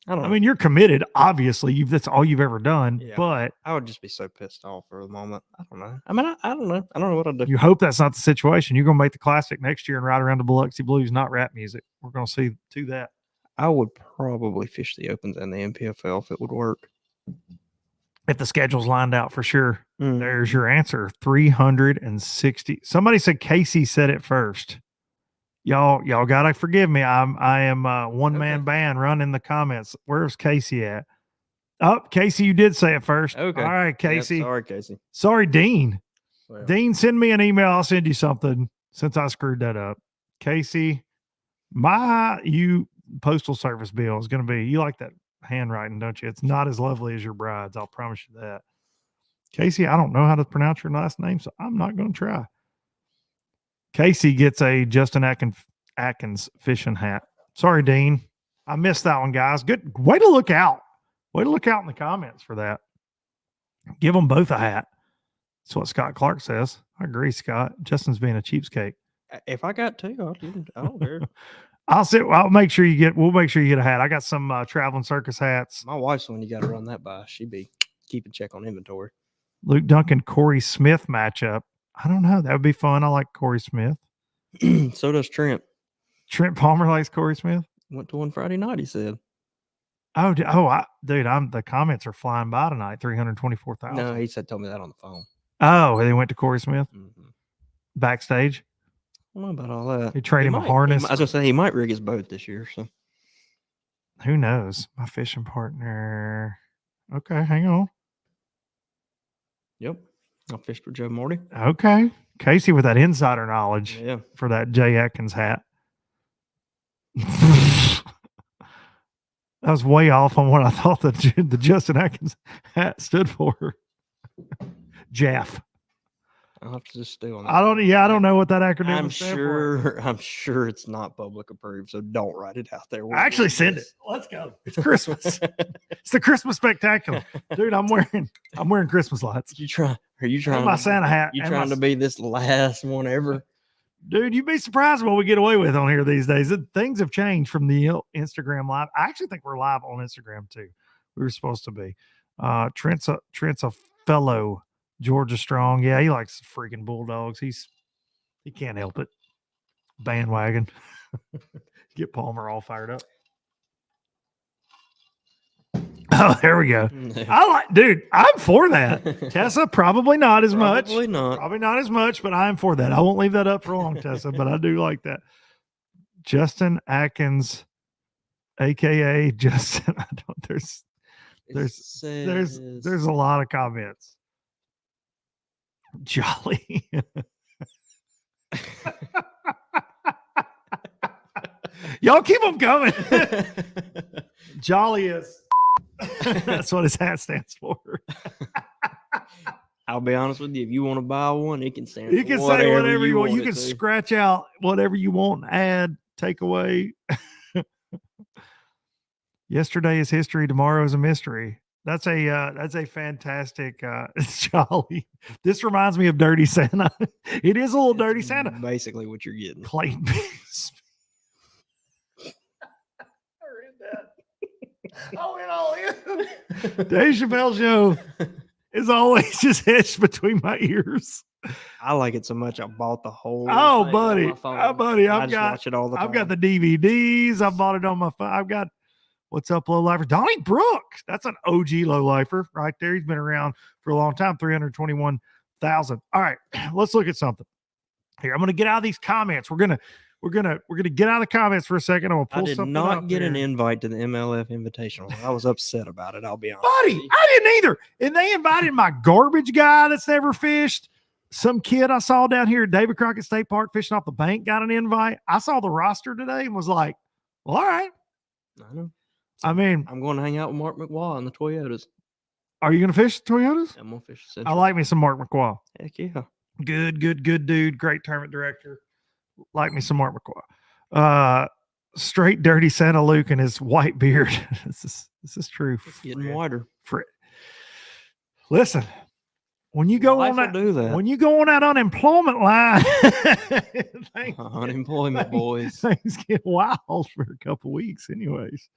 I mean, you're committed. Obviously, that's all you've ever done. Yeah. But I would just be so pissed off for the moment. I don't know. I mean, I don't know. I don't know what I'd do. you hope that's not the situation. You're going to make the classic next year and ride around to Biloxi Blues, not rap music. We're going to see to that. I would probably fish the Opens and the NPFL if it would work. If the schedule's lined out for sure. Mm. There's your answer. 360. Somebody said Casey said it first. Y'all gotta forgive me. I am a one-man band running the comments. Where's Casey at? Oh, Casey, you did say it first. Okay. All right, Yep, Casey. sorry, Casey. Sorry, Dean. Well, Dean, send me an email. I'll send you something since I screwed that up. Casey, you postal service bill is going to be, you like that handwriting, don't you? It's not as lovely as your bride's. I'll promise you that. Casey, I don't know how to pronounce your last name, so I'm not going to try. Casey gets a Justin Atkins fishing hat. Sorry, Dean. I missed that one, guys. Good way to look out. Way to look out in the comments for that. Give them both a hat. That's what Scott Clark says. I agree, Scott. Justin's being a cheapskate. if I got two, I don't care. We'll make sure you get a hat. I got some traveling circus hats. My wife's the one you got to run that by. She'd be keeping check on inventory. Luke Duncan, Corey Smith matchup. I don't know. That would be fun. I like Corey Smith. So does Trent. Trent Palmer likes Corey Smith. Went to one Friday night, he said. Dude, the comments are flying by tonight. 324,000. No, he told me that on the phone. Oh, they went to Corey Smith Mm-hmm. backstage. I don't know about all that. They trade him a harness. I was gonna say he might rig his boat this year. So who knows? My fishing partner. Okay, hang on. yep, I fished with Joe Morty. Okay, Casey with that insider knowledge Yeah, for that Jay Atkins hat. That was way off on what I thought the Justin Atkins hat stood for. Jeff. I'll have to just stay on that. I don't know what that acronym is. I'm sure it's not public approved, so don't write it out there. I actually send it. Let's go. It's Christmas. It's the Christmas spectacular. Dude, I'm wearing Christmas lights. Are you trying my Santa hat. You trying to be this last one ever? Dude, you'd be surprised what we get away with on here these days. Things have changed from the Instagram live. I actually think we're live on Instagram too. We were supposed to be. Trent's a fellow Georgia Strong. Yeah, he likes freaking Bulldogs. He can't help it. Bandwagon. Get Palmer all fired up. Oh, there we go. I'm for that. Tessa, probably not as much. Probably not. Probably not as much, but I'm for that. I won't leave that up for long, Tessa, but I do like that. Justin Atkins, aka Justin. There's a lot of comments. Jolly. Y'all keep them coming. Jolly is. That's what his hat stands for. I'll be honest with you. If you want to buy one, it can stand. You can for say whatever you want. You it can to. scratch out whatever you want, add, take away. Yesterday is history. Tomorrow is a mystery. That's a fantastic. It's Jolly. This reminds me of Dirty Santa. It is a little Dirty Santa. Basically, what you're getting. Clayton. I read that. I went all in. Dave Chappelle show is always just hedged between my ears. I like it so much. I bought the whole. Oh, thing buddy. on my phone. Oh, buddy. I just watch it all the time. I've got the DVDs. I bought it on my phone. I've got What's Up, Low Lifer? Donnie Brooks. That's an OG low lifer right there. He's been around for a long time. 321,000. All right, let's look at something here. I'm going to get out of these comments. We're we're gonna get out of the comments for a second. I'm gonna I pull did something not up get an here. invite to the MLF Invitational. I was upset about it. I'll be honest. Buddy, I didn't either. And they invited my garbage guy that's never fished. Some kid I saw down here at David Crockett State Park fishing off the bank got an invite. I saw the roster today and was like, well, all right. I know. I mean, I'm going to hang out with Mark McWaw and the Toyotas. are you going to fish Toyotas? I'm going to fish I Central. like me some Mark McWaw. Heck yeah. Good dude. Great tournament director. Like me some Mark McWaw. Straight dirty Santa Luke and his white beard. This is true. It's getting wider. Listen, when you go Life on will that, do that. when you go on that unemployment line, Unemployment boys. Things get wild for a couple weeks, anyways.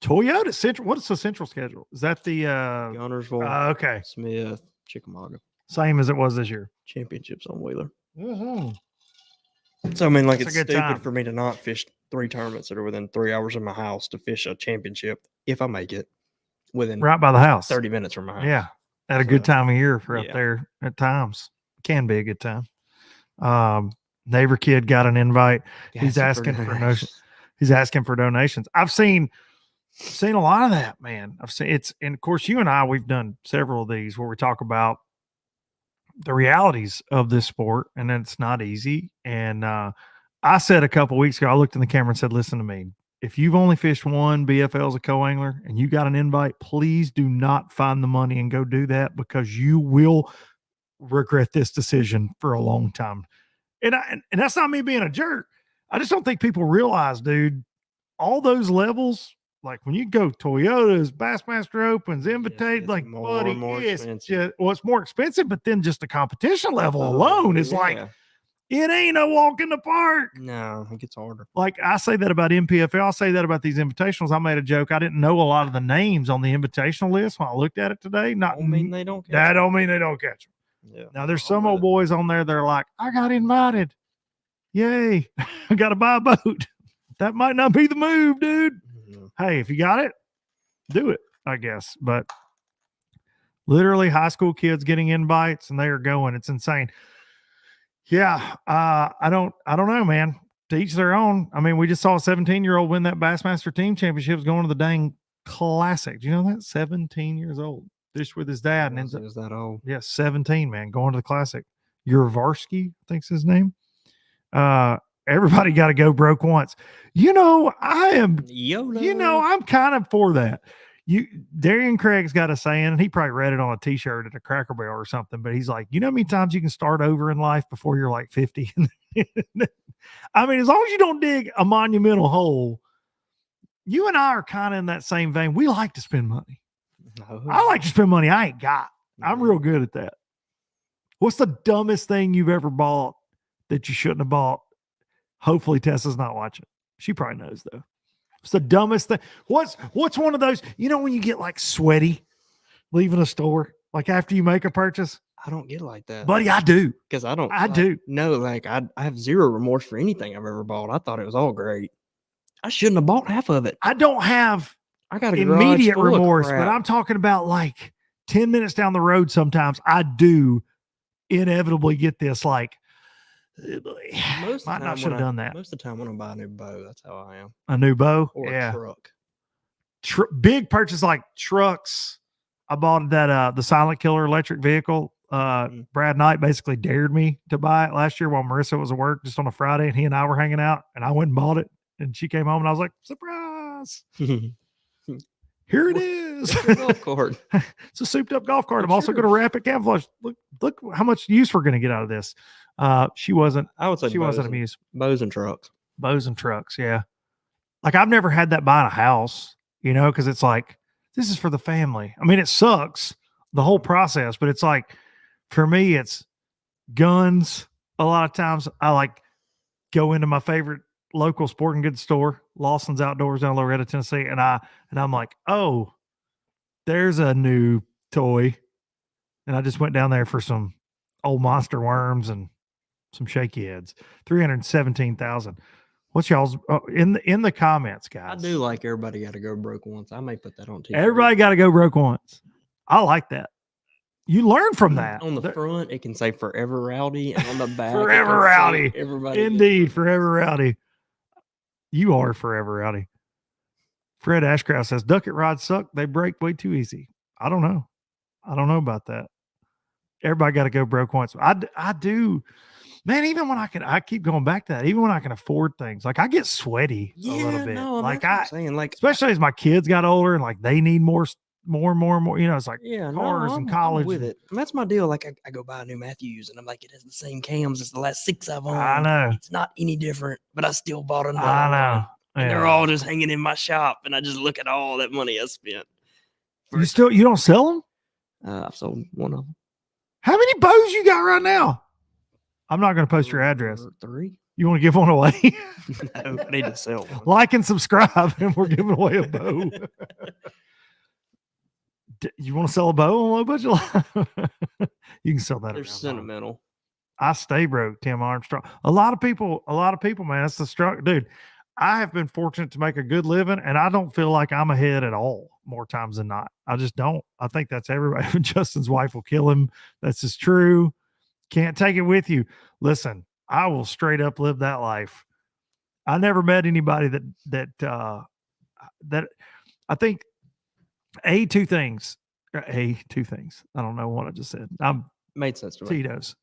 Toyota Central. What is the Central schedule? Is that the Gunnersville, okay, Smith, Chickamauga. same as it was this year? Championships on Wheeler. Mm-hmm. So I mean, like, That's it's a good stupid time. for me to not fish 3 tournaments that are within 3 hours of my house to fish a championship if I make it within Right by the house. 30 minutes from my house. Yeah, at a good So, time of year for up yeah. there at times. Can be a good time. Neighbor kid got an invite. He's asking for donations. He's asking for donations. I've seen a lot of that, man. I've seen it's, and of course, you and I, we've done several of these where we talk about the realities of this sport, and it's not easy. And I said a couple weeks ago, I looked in the camera and said, "Listen to me. If you've only fished one BFL as a co-angler and you got an invite, please do not find the money and go do that, because you will regret this decision for a long time." And that's not me being a jerk. I just don't think people realize, dude, all those levels, like when you go Toyotas, Bassmaster Opens, Invitate, it's like, more buddy, and more it's expensive. just, well, it's more expensive, but then just the competition level alone is like, it ain't a walk in the park. No, it gets harder. Like I say that about MPFL, I say that about these invitationals. I made a joke. I didn't know a lot of the names on the invitational list when I looked at it today. Not Don't mean they don't catch that them. don't mean they don't catch them. Yeah. Now there's I'm some with old it. boys on there that are like, I got invited. Yay. I got to buy a boat. That might not be the move, dude. Mhm. Hey, if you got it, do it, I guess. But literally high school kids getting invites and they are going. It's insane. Yeah. I don't know, man. To each their own. I mean, we just saw a 17-year-old win that Bassmaster team championships going to the dang classic. Do you know that? 17 years old. Just with his dad. And ends up, It was that old. yeah, 17, man, going to the classic. Urvarsky, I think's his name. Everybody got to go broke once. You know, I'm kind of for that. Darian Craig's got a saying, and he probably read it on a t-shirt at a Cracker Barrel or something, but he's like, you know how many times you can start over in life before you're like 50? I mean, as long as you don't dig a monumental hole, you and I are kind of in that same vein. We like to spend money. I like to spend money I ain't got. I'm real good at that. What's the dumbest thing you've ever bought that you shouldn't have bought? Hopefully Tessa's not watching. She probably knows though. It's the dumbest thing. What's one of those, you know, when you get like sweaty leaving a store, like after you make a purchase? I don't get like that, Buddy, I do. because I don't. I do. No, like I have zero remorse for anything I've ever bought. I thought it was all great. I shouldn't have bought half of it. I don't have I got a immediate garage full of remorse, but crap. I'm talking about like 10 minutes down the road. Sometimes I do inevitably get this like, "Oh boy, Most of the might time not should have done that." Most of the time when I buy a new bow, that's how I am. A new bow, Or yeah. a truck. Big purchase like trucks. I bought that the Silent Killer electric vehicle. Brad Knight basically dared me to buy it last year while Marissa was at work just on a Friday, and he and I were hanging out, and I went and bought it, and she came home and I was like, surprise, here it is. It's a golf cart. It's a souped up golf cart. It's I'm also going to wrap it camouflage. Look how much use we're going to get out of this. She wasn't I would say she wasn't amused. bows and trucks. Bows and trucks, yeah. Like I've never had that buying a house, you know, because it's like, this is for the family. I mean, it sucks, the whole process, but it's like, for me, it's guns. A lot of times I like go into my favorite local sporting goods store, Lawson's Outdoors down in Loretta, Tennessee, and I'm like, oh, there's a new toy. And I just went down there for some old monster worms and some shaky heads. 317,000. What's y'all's in the comments, guys? I do like everybody got to go broke once. I may put that on TV. Everybody got to go broke once. I like that. You learn from that. On the front, it can say "Forever Rowdy," and on the back, it Forever can say Rowdy. Everybody. Indeed, Forever Rowdy. You are Forever Rowdy. Fred Ashcroft says, "Ducket rods suck. They break way too easy." I don't know. I don't know about that. Everybody got to go broke once. I do. Man, even when I keep going back to that, even when I can afford things, like I get sweaty a little bit. No, like that's what I'm saying, like, especially as my kids got older and like they need more. You know, it's like cars and college. I'm with it. And that's my deal. Like I go buy a new Matthews and I'm like, it has the same cams as the last 6 I've owned. I know. It's not any different, but I still bought another I know. one. And they're all just hanging in my shop. And I just look at all that money I spent. You don't sell them? I've sold one of them. How many bows you got right now? I'm not going to post your address. 3. You want to give one away? No, I need to sell one. Like and subscribe, and we're giving away a bow. You want to sell a bow on Low Budget Live? You can sell that. They're sentimental. I stay broke, Tim Armstrong. A lot of people, man. That's the struggle, dude. I have been fortunate to make a good living, and I don't feel like I'm ahead at all more times than not. I just don't. I think that's everybody. Justin's wife will kill him. That's just true. Can't take it with you. Listen, I will straight up live that life. I never met anybody that I think two things. I don't know what I just said. Made sense to me. Tito's.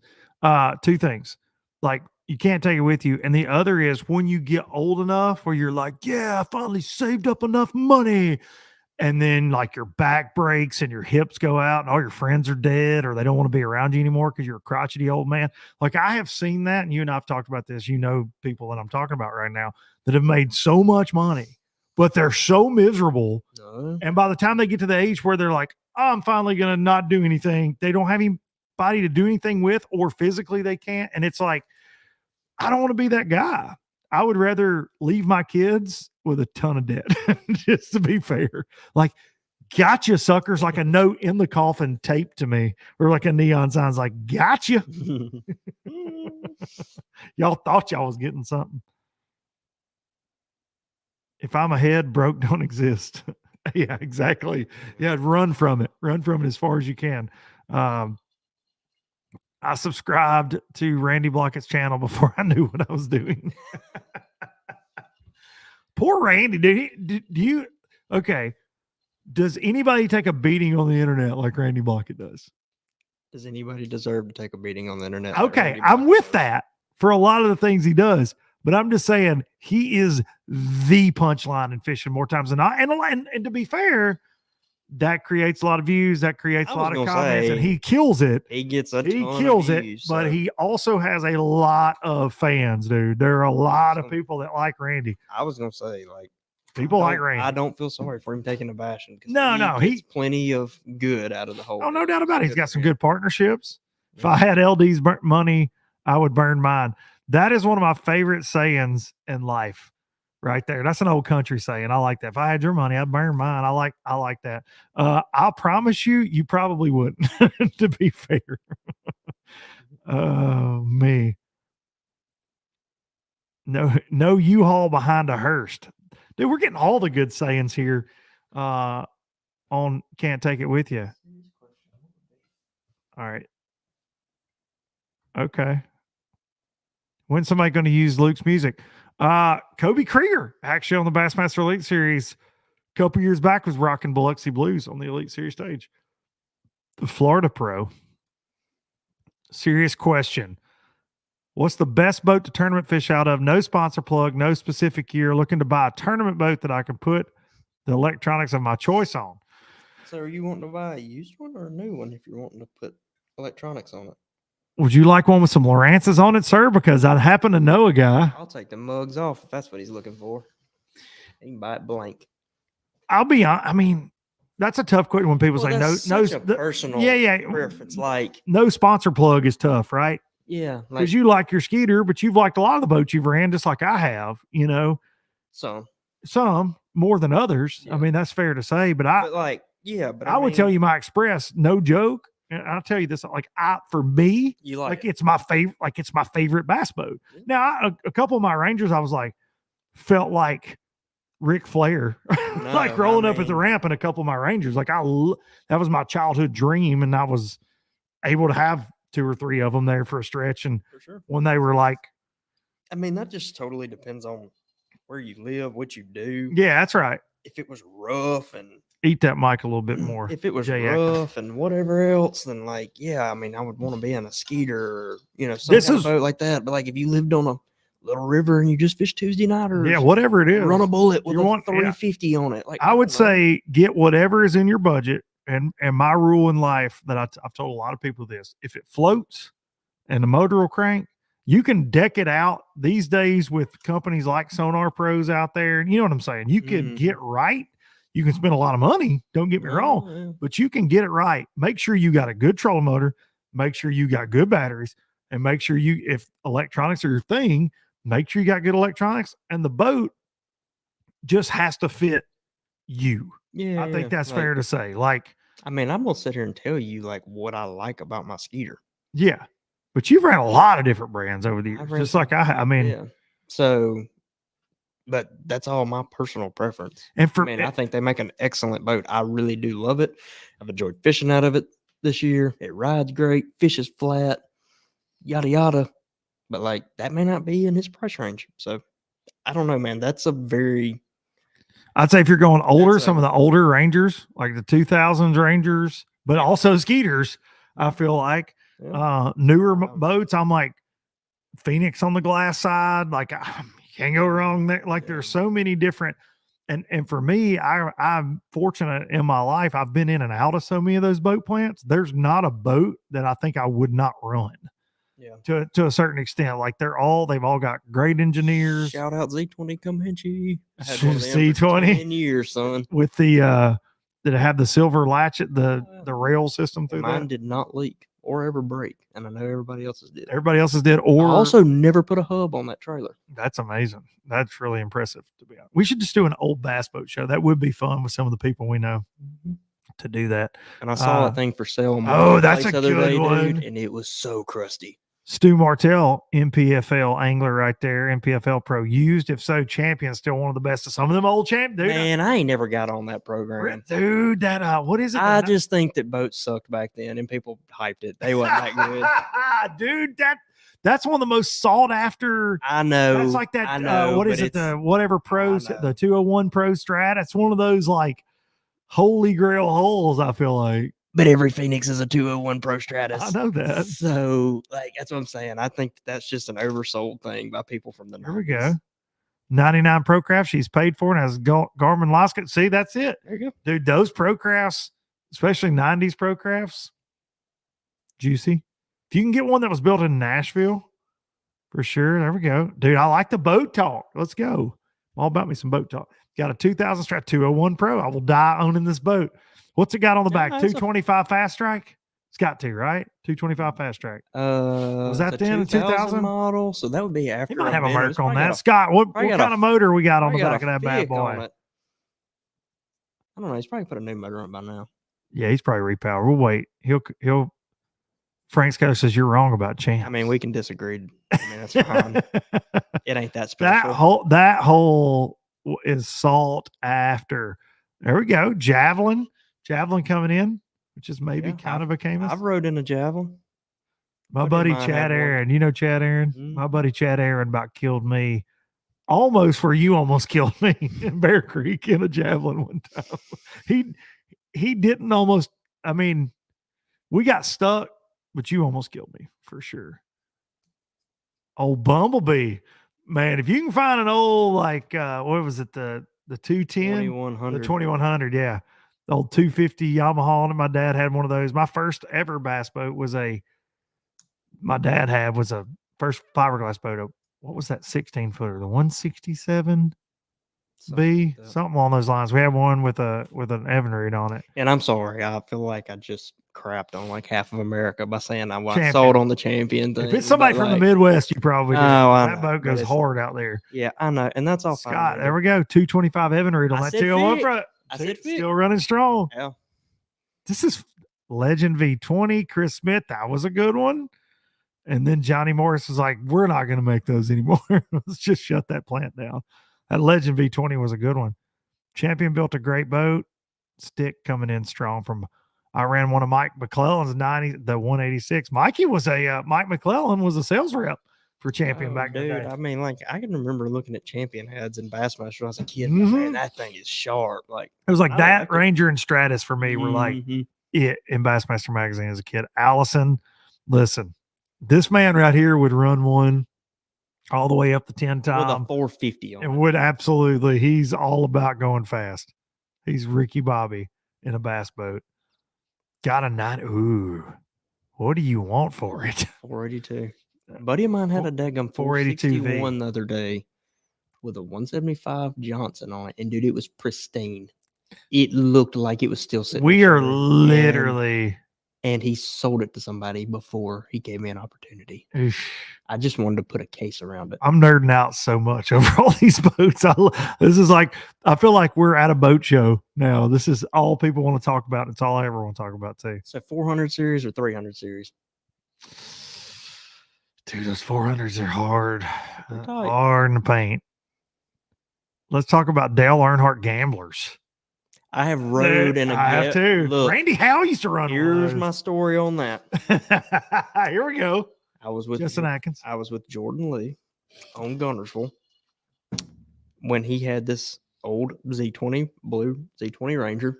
2 things. Like, you can't take it with you. And the other is when you get old enough where you're like, yeah, I finally saved up enough money. And then like your back breaks and your hips go out and all your friends are dead or they don't want to be around you anymore because you're a crotchety old man. Like I have seen that. And you and I've talked about this. You know, people that I'm talking about right now that have made so much money, but they're so miserable. And by the time they get to the age where they're like, oh, I'm finally going to not do anything, they don't have anybody to do anything with, or physically they can't. And it's like, I don't want to be that guy. I would rather leave my kids with a ton of debt, just to be fair. Like, gotcha, suckers, like a note in the coffin taped to me, or like a neon sign's like, gotcha. Y'all thought y'all was getting something. If I'm ahead, broke don't exist. Yeah, exactly. Yeah, run from it. Run from it as far as you can. I subscribed to Randy Blockett's channel before I knew what I was doing. Poor Randy. Okay. Does anybody take a beating on the internet like Randy Blockett does? Does anybody deserve to take a beating on the internet? Okay. I'm with that for a lot of the things he does, but I'm just saying he is the punchline in fishing more times than not. And to be fair, that creates a lot of views. That creates a lot of comments, and he kills it. He gets a ton kills of it, views, but he also has a lot of fans, dude. There are a lot of people that like Randy. I was gonna say, like, people like Randy. I don't feel sorry for him taking a bashing. No, he gets plenty of good out of the whole. Oh, no doubt about it. He's got some good partnerships. Yeah. If I had LD's money, I would burn mine. That is one of my favorite sayings in life. Right there. That's an old country saying. I like that. If I had your money, I'd burn mine. I like that. I'll promise you probably wouldn't, to be fair. Me. No U-Haul behind a hearse. Dude, we're getting all the good sayings here on Can't Take It With You. All right. Okay. When's somebody going to use Luke's music? Kobe Krieger, actually on the Bassmaster Elite Series a couple years back, was rocking Biloxi Blues on the Elite Series stage. The Florida Pro. Serious question. What's the best boat to tournament fish out of? No sponsor plug, no specific gear. Looking to buy a tournament boat that I can put the electronics of my choice on. So are you wanting to buy a used one or a new one if you're wanting to put electronics on it? Would you like one with some Lowrances on it, sir? Because I happen to know a guy. I'll take the mugs off if that's what he's looking for. He can buy it blank. I'll be honest. I mean, that's a tough question when people say no. Personal preference. Like, no sponsor plug is tough, right? Yeah. Because you like your Skeeter, but you've liked a lot of the boats you've ran, just like I have, you know. Some more than others. Yeah. I mean, that's fair to say. But I would tell you my Express, no joke. And I'll tell you this, like for me, it's my favorite, it's my favorite bass boat. Yeah. Now, a couple of my Rangers, I was like, felt like Ric Flair, rolling up at the ramp in a couple of my Rangers. Like that was my childhood dream, and I was able to have 2 or 3 of them there for a stretch. And For sure. when they were like, I mean, that just totally depends on where you live, what you do. yeah, that's right. If it was rough and Eat that mic a little bit more. if it was Jay Atkins. rough and whatever else, then like, yeah, I mean, I would want to be in a skeeter or, you know, some This kind is- of boat like that. But like if you lived on a little river and you just fish Tuesday nighters, Yeah, whatever it is. run a bullet with You a want- yeah. 350 on it. Like I would don't know. say get whatever is in your budget. And my rule in life that I've told a lot of people this: if it floats and the motor will crank, you can deck it out these days with companies like Sonar Pros out there. You know what I'm saying? You can get right. You can spend a lot of money. Don't get me wrong, Yeah. but you can get it right. Make sure you got a good trolling motor. Make sure you got good batteries, and make sure if electronics are your thing, make sure you got good electronics. And the boat just has to fit you. Yeah, I think that's like, fair to say. Like, I mean, I'm gonna sit here and tell you like what I like about my skeeter. yeah, but you've ran a lot of different brands over the years, I've ran just some- like I mean, yeah. So, but that's all my personal preference. and for I mean, I think they make an excellent boat. I really do love it. I've enjoyed fishing out of it this year. It rides great, fishes flat, yada yada. But like that may not be in his price range. So I don't know, man. That's a very I'd say if you're going older, That's some of the older Rangers, like the 2000s Rangers, but also Skeeters, I feel like newer boats. I'm like Phoenix on the glass side. Like you can't go wrong there. Like there's so many different. And for me, I'm fortunate in my life. I've been in and out of so many of those boat plants. There's not a boat that I think I would not run. Yeah. To a certain extent. Like they've all got great engineers. Shout out Z20 Comanche. I had one of them for Z20 10 years, son. with the did it have the silver latchet, the rail system through Mine that? did not leak or ever break, and I know everybody else's did. Everybody else's did. I Or also never put a hub on that trailer. that's amazing. That's really impressive to be honest. We should just do an old bass boat show. That would be fun with some of the people we know to do that. And I saw a thing for sale. On oh, that's Marketplace a the other good one. dude, and it was so crusty. Stu Martell, MPFL angler right there, MPFL Pro used. If so, champion, still one of the best of some of them old champ. Dude, Man, I ain't never got on that program. dude, that what is it? I just think that boats sucked back then, and people hyped it. They wasn't that good. Dude, that's one of the most sought after. I know. That's like that. I know, what is but it? The it's- whatever Pro, know. the 201 Pro Strat. It's one of those like holy grail holes. I feel like. But every Phoenix is a 201 Pro Stratus. I know that. So, like, that's what I'm saying. I think that's just an oversold thing by people from the 90s. Here we go. 99 Pro Craft. She's paid for and has Garmin Losket. See, that's it. There you go. Dude, those Pro Crafts, especially 90s Pro Crafts, juicy. If you can get one that was built in Nashville, for sure. There we go. Dude, I like the boat talk. Let's go. All about me some boat talk. Got a 2000 Strat 201 Pro. I will die owning this boat. What's it got on the back? that's a- 225 Fast Strike? It's got to, right? 225 Fast Strike. Was that then a 2000 model? So that would be after. You might have a Venus. Merc on Probably got that. a- Scott, what probably got kind a- of motor we got on the probably got back of a that bad Fiat on boy? it. I don't know. He's probably put a new motor on it by now. Yeah, he's probably repowered. We'll wait. He'll. Frank Scott says you're wrong about Champ. I mean, we can disagree. I mean, that's fine. It ain't that special. that hole is sought after. There we go. Javelin coming in, which is maybe Yeah, kind of a Camus. I've rode in a Javelin. My Buddy buddy of mine Chad had one. Aaron, you know Chad Aaron? My Mhm. buddy Chad Aaron about killed me. Almost where you almost killed me in Bear Creek in a Javelin one time. He didn't almost. I mean, we got stuck, but you almost killed me for sure. Old Bumblebee, man! If you can find an old like what was it, the 210, 2100. the 2100, yeah, the old 250 Yamaha. And my dad had one of those. My first ever bass boat was my dad had was a first fiberglass boat. What was that 16 footer? The 167 B, something along those lines. We had one with an Evinrude on it. And I'm sorry, I feel like I just crapped on like half of America by saying I Champion. sold on the Champion thing. If it's somebody but, from like, the Midwest, you probably do. Oh, I That know, boat but goes it's- hard out there. Yeah, I know, and that's all fine. Scott, with there it. we go. 225 Evinrude on I that said 201 fit. front. I said fit. Still running strong. Yeah. This is Legend V20. Chris Smith, that was a good one. And then Johnny Morris was like, we're not going to make those anymore. Let's just shut that plant down. That Legend V20 was a good one. Champion built a great boat. Stick coming in strong from I ran one of Mike McClellan's 90, the 186. Mikey was Mike McClellan was a sales rep for Champion back in the day. I mean, like I can remember looking at Champion heads and Bassmaster when I was a kid. Mhm. Man, that thing is sharp. Like It was like I that like it. Ranger and Stratus for me were like Mhm. it in Bassmaster magazine as a kid. Allison, listen, this man right here would run one all the way up the 10 with a time. 450 on And it. would absolutely, he's all about going fast. He's Ricky Bobby in a bass boat. Got a 9. Ooh, what do you want for it? 482. A buddy of mine had a daggum 482 461 the other day with a 175 Johnson on it. And dude, it was pristine. It looked like it was still sitting. We in are shore. literally. And he sold it to somebody before he gave me an opportunity. Oof. I just wanted to put a case around it. I'm nerding out so much over all these boats. This is like, I feel like we're at a boat show now. This is all people want to talk about. It's all I ever want to talk about too. So 400 series or 300 series? Dude, those 400s are hard. They're tight. Hard in the paint. Let's talk about Dale Earnhardt gamblers. I have rode in a I have too. Look, Randy Howe used to run. here's my story on that. Here we go. I was with Justin Atkins. I was with Jordan Lee on Gunnersville when he had this old Z20 blue Z20 Ranger,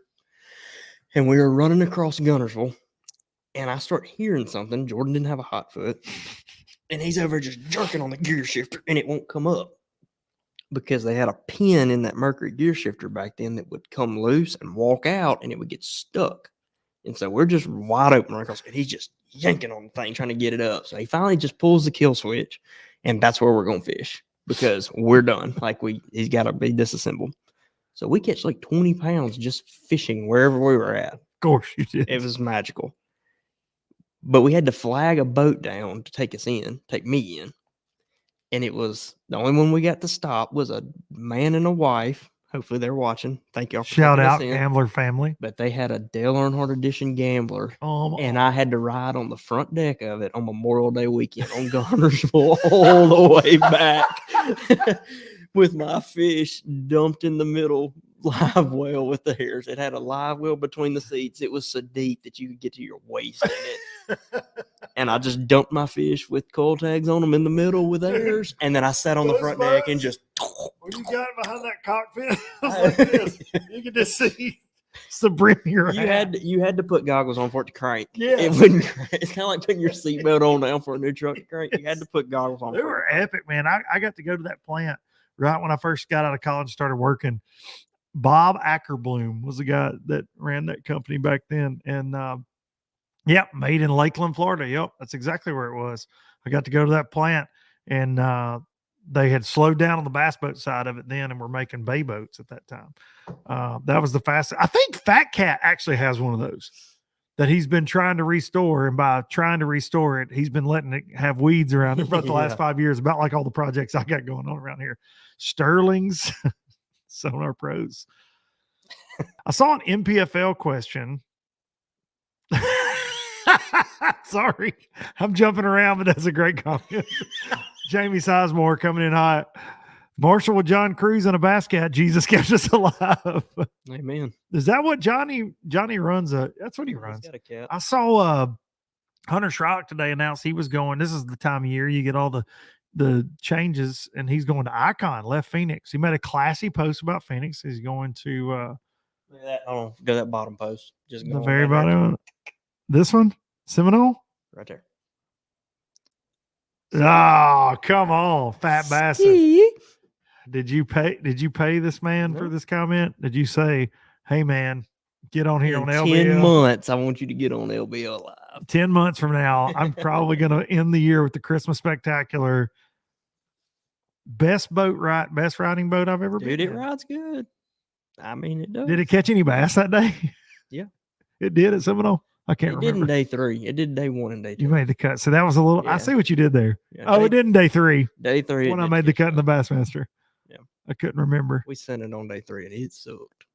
and we were running across Gunnersville, and I start hearing something. Jordan didn't have a hot foot, and he's over just jerking on the gear shifter, and it won't come up because they had a pin in that Mercury gear shifter back then that would come loose and walk out, and it would get stuck. And so we're just wide open right across, and he's just yanking on the thing, trying to get it up. So he finally just pulls the kill switch, and that's where we're going to fish because we're done. Like he's got to be disassembled. So we catch like 20 pounds just fishing wherever we were at. Of course you did. It was magical. But we had to flag a boat down to take me in. And it was the only one we got to stop was a man and a wife. Hopefully they're watching. Thank y'all for Shout taking us out in. Gambler family. But they had a Dale Earnhardt Edition Gambler, and I had to ride on the front deck of it on Memorial Day weekend on Gunnersville all the way back with my fish dumped in the middle live well with the hairs. It had a live well between the seats. It was so deep that you could get to your waist in it. And I just dumped my fish with coil tags on them in the middle with hairs, and then I sat on the front deck and just. When you got behind that cockpit, it was like this. You could just see Sabrina. You had to put goggles on for it to crank. Yeah, it wouldn't crank. It's kind of like putting your seatbelt on now for a new truck to crank. You had to put goggles on. They were epic, man. I got to go to that plant right when I first got out of college, started working. Bob Ackerbloom was the guy that ran that company back then, and yep, made in Lakeland, Florida. Yep, that's exactly where it was. I got to go to that plant, and they had slowed down on the bass boat side of it then, and were making bay boats at that time. That was the fastest. I think Fat Cat actually has one of those that he's been trying to restore, and by trying to restore it, he's been letting it have weeds around it for the last 5 years, about like all the projects I got going on around here. Sterling's, Sonar Pros. I saw an MPFL question. Sorry, I'm jumping around, but that's a great comment. Jamie Sizemore coming in hot. Marshall with John Cruz on a bass cat. Jesus kept us alive. Amen. Is that what Johnny runs? That's what he runs. He's got a cat. I saw Hunter Schrock today announce he was going. This is the time of year you get all the changes, and he's going to Icon, left Phoenix. He made a classy post about Phoenix. He's going to Look at that. Hold on. Go to that bottom post. Just the go very on down there. bottom. This one, Seminole. Right there. Oh, come on, Fat Bastard. Did you pay this man for this comment? Did you say, hey man, get on here In on LBL? 10 months, I want you to get on LBL Live. 10 months from now, I'm probably going to end the year with the Christmas Spectacular. Best riding boat I've ever been Dude, it in. rides good. I mean, it does. Did it catch any bass that day? Yeah. It did at Seminole? I can't It remember. did in day 3. It did day 1 and day 2. You made the cut. So that was a little, I Yeah. see what you did there. Yeah, Oh, it did in day 3. Day 3. When I made the cut in the Bassmaster. Yeah. I couldn't remember. We sent it on day 3 and it sucked.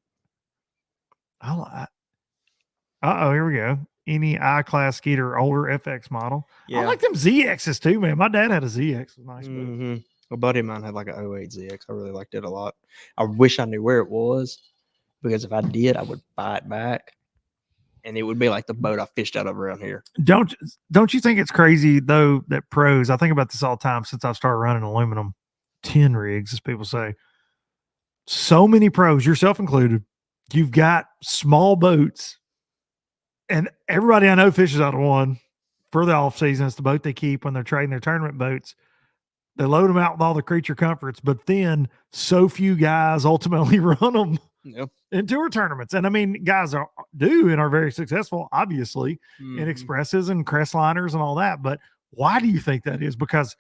Here we go. Any I-class Skeeter older FX model. Yeah. I like them ZXs too, man. My dad had a ZX. Nice boat. Mm-hmm. A buddy of mine had like an 08 ZX. I really liked it a lot. I wish I knew where it was because if I did, I would buy it back. and it would be like the boat I fished out of around here. Don't you think it's crazy though that pros? I think about this all the time since I've started running aluminum 10 rigs, as people say. So many pros, yourself included, you've got small boats, and everybody I know fishes out of one for the off season. It's the boat they keep when they're trading their tournament boats. They load them out with all the creature comforts, but then so few guys ultimately run them in tour tournaments. And I mean, guys do and are very successful, obviously, in expresses and crest liners and all that. But why do you think that is? Because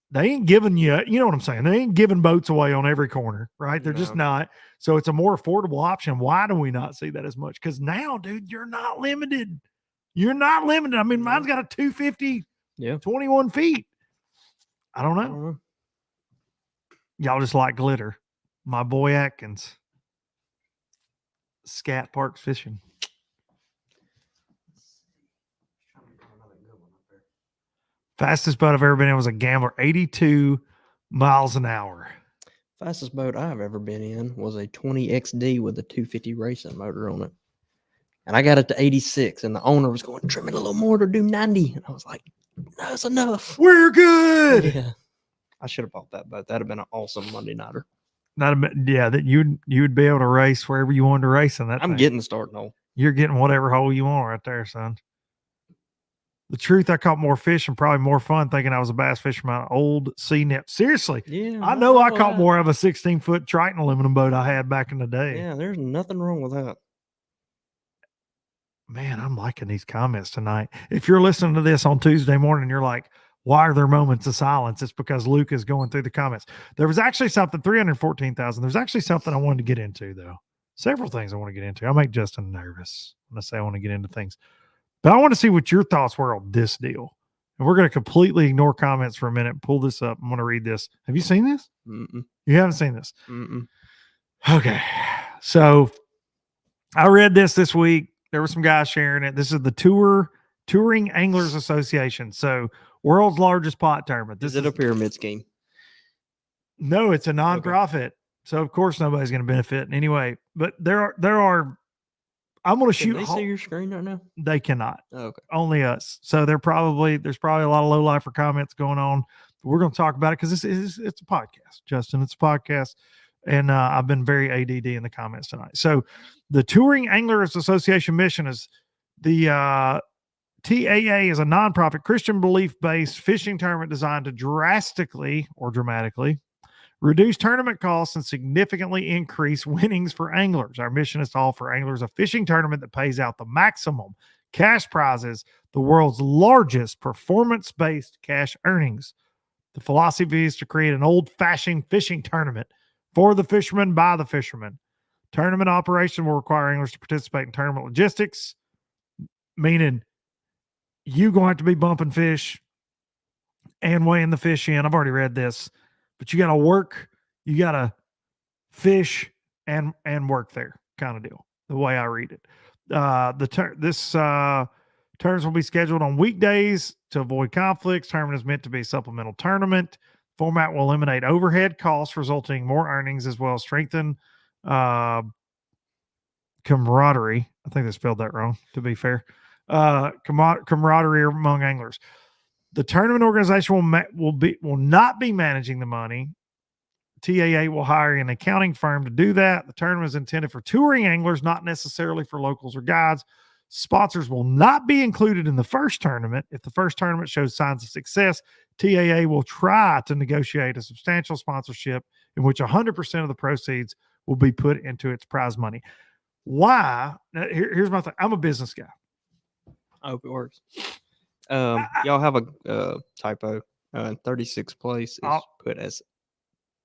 they ain't giving you know what I'm saying? They ain't giving boats away on every corner, right? They're just not. So it's a more affordable option. Why do we not see that as much? Because now, dude, you're not limited. You're not limited. I mean, mine's got a 250, 21 feet. I don't know. Y'all just like glitter. My boy Atkins. Scat Parks Fishing. Fastest boat I've ever been in was a Gambler, 82 miles an hour. Fastest boat I've ever been in was a 20XD with a 250 racing motor on it. And I got it to 86, and the owner was going, trim it a little more to do 90. And I was like, no, it's enough. We're good. Yeah. I should have bought that boat. That'd have been an awesome Monday nighter. That you'd be able to race wherever you wanted to race in that. I'm getting the starting hole. You're getting whatever hole you want right there, son. The truth, I caught more fish and probably more fun thinking I was a bass fisherman on an old sea net. Seriously. Yeah. I know I caught more of a 16-foot Triton aluminum boat I had back in the day. Yeah, there's nothing wrong with that. Man, I'm liking these comments tonight. If you're listening to this on Tuesday morning, you're like, why are there moments of silence? It's because Luke is going through the comments. There was actually something, 314,000. There's actually something I wanted to get into, though. Several things I want to get into. I make Justin nervous when I say I want to get into things. But I want to see what your thoughts were on this deal. And we're going to completely ignore comments for a minute and pull this up. I'm going to read this. Have you seen this? Mm-mm. You haven't seen this? Mm-mm. Okay. So I read this week. There were some guys sharing it. This is the Touring Anglers Association. So world's largest pot tournament. This is it a pyramid scheme? No, it's a nonprofit. Okay. So of course nobody's going to benefit in any way. But there are. I'm going to shoot. Can they see your screen right now? They cannot. Oh, okay. Only us. So there's probably a lot of low lifer comments going on. We're going to talk about it because it's a podcast, Justin. It's a podcast. And I've been very ADD in the comments tonight. So the Touring Anglers Association mission is the TAA is a nonprofit Christian belief-based fishing tournament designed to dramatically reduce tournament costs and significantly increase winnings for anglers. Our mission is to offer anglers a fishing tournament that pays out the maximum cash prizes, the world's largest performance-based cash earnings. The philosophy is to create an old-fashioned fishing tournament for the fishermen by the fishermen. Tournament operation will require anglers to participate in tournament logistics, meaning you're going to have to be bumping fish and weighing the fish in. I've already read this, but you got to work, you got to fish and work there kind of deal, the way I read it. This tournaments will be scheduled on weekdays to avoid conflicts. Tournament is meant to be a supplemental tournament. Format will eliminate overhead costs, resulting in more earnings as well as strengthen camaraderie. I think they spelled that wrong, to be fair. Camaraderie among anglers. The tournament organization will not be managing the money. TAA will hire an accounting firm to do that. The tournament is intended for touring anglers, not necessarily for locals or guides. Sponsors will not be included in the first tournament. If the first tournament shows signs of success, TAA will try to negotiate a substantial sponsorship in which 100% of the proceeds will be put into its prize money. Why? Now, here's my thing. I'm a business guy. I hope it works. Y'all have a typo. 36th place is put as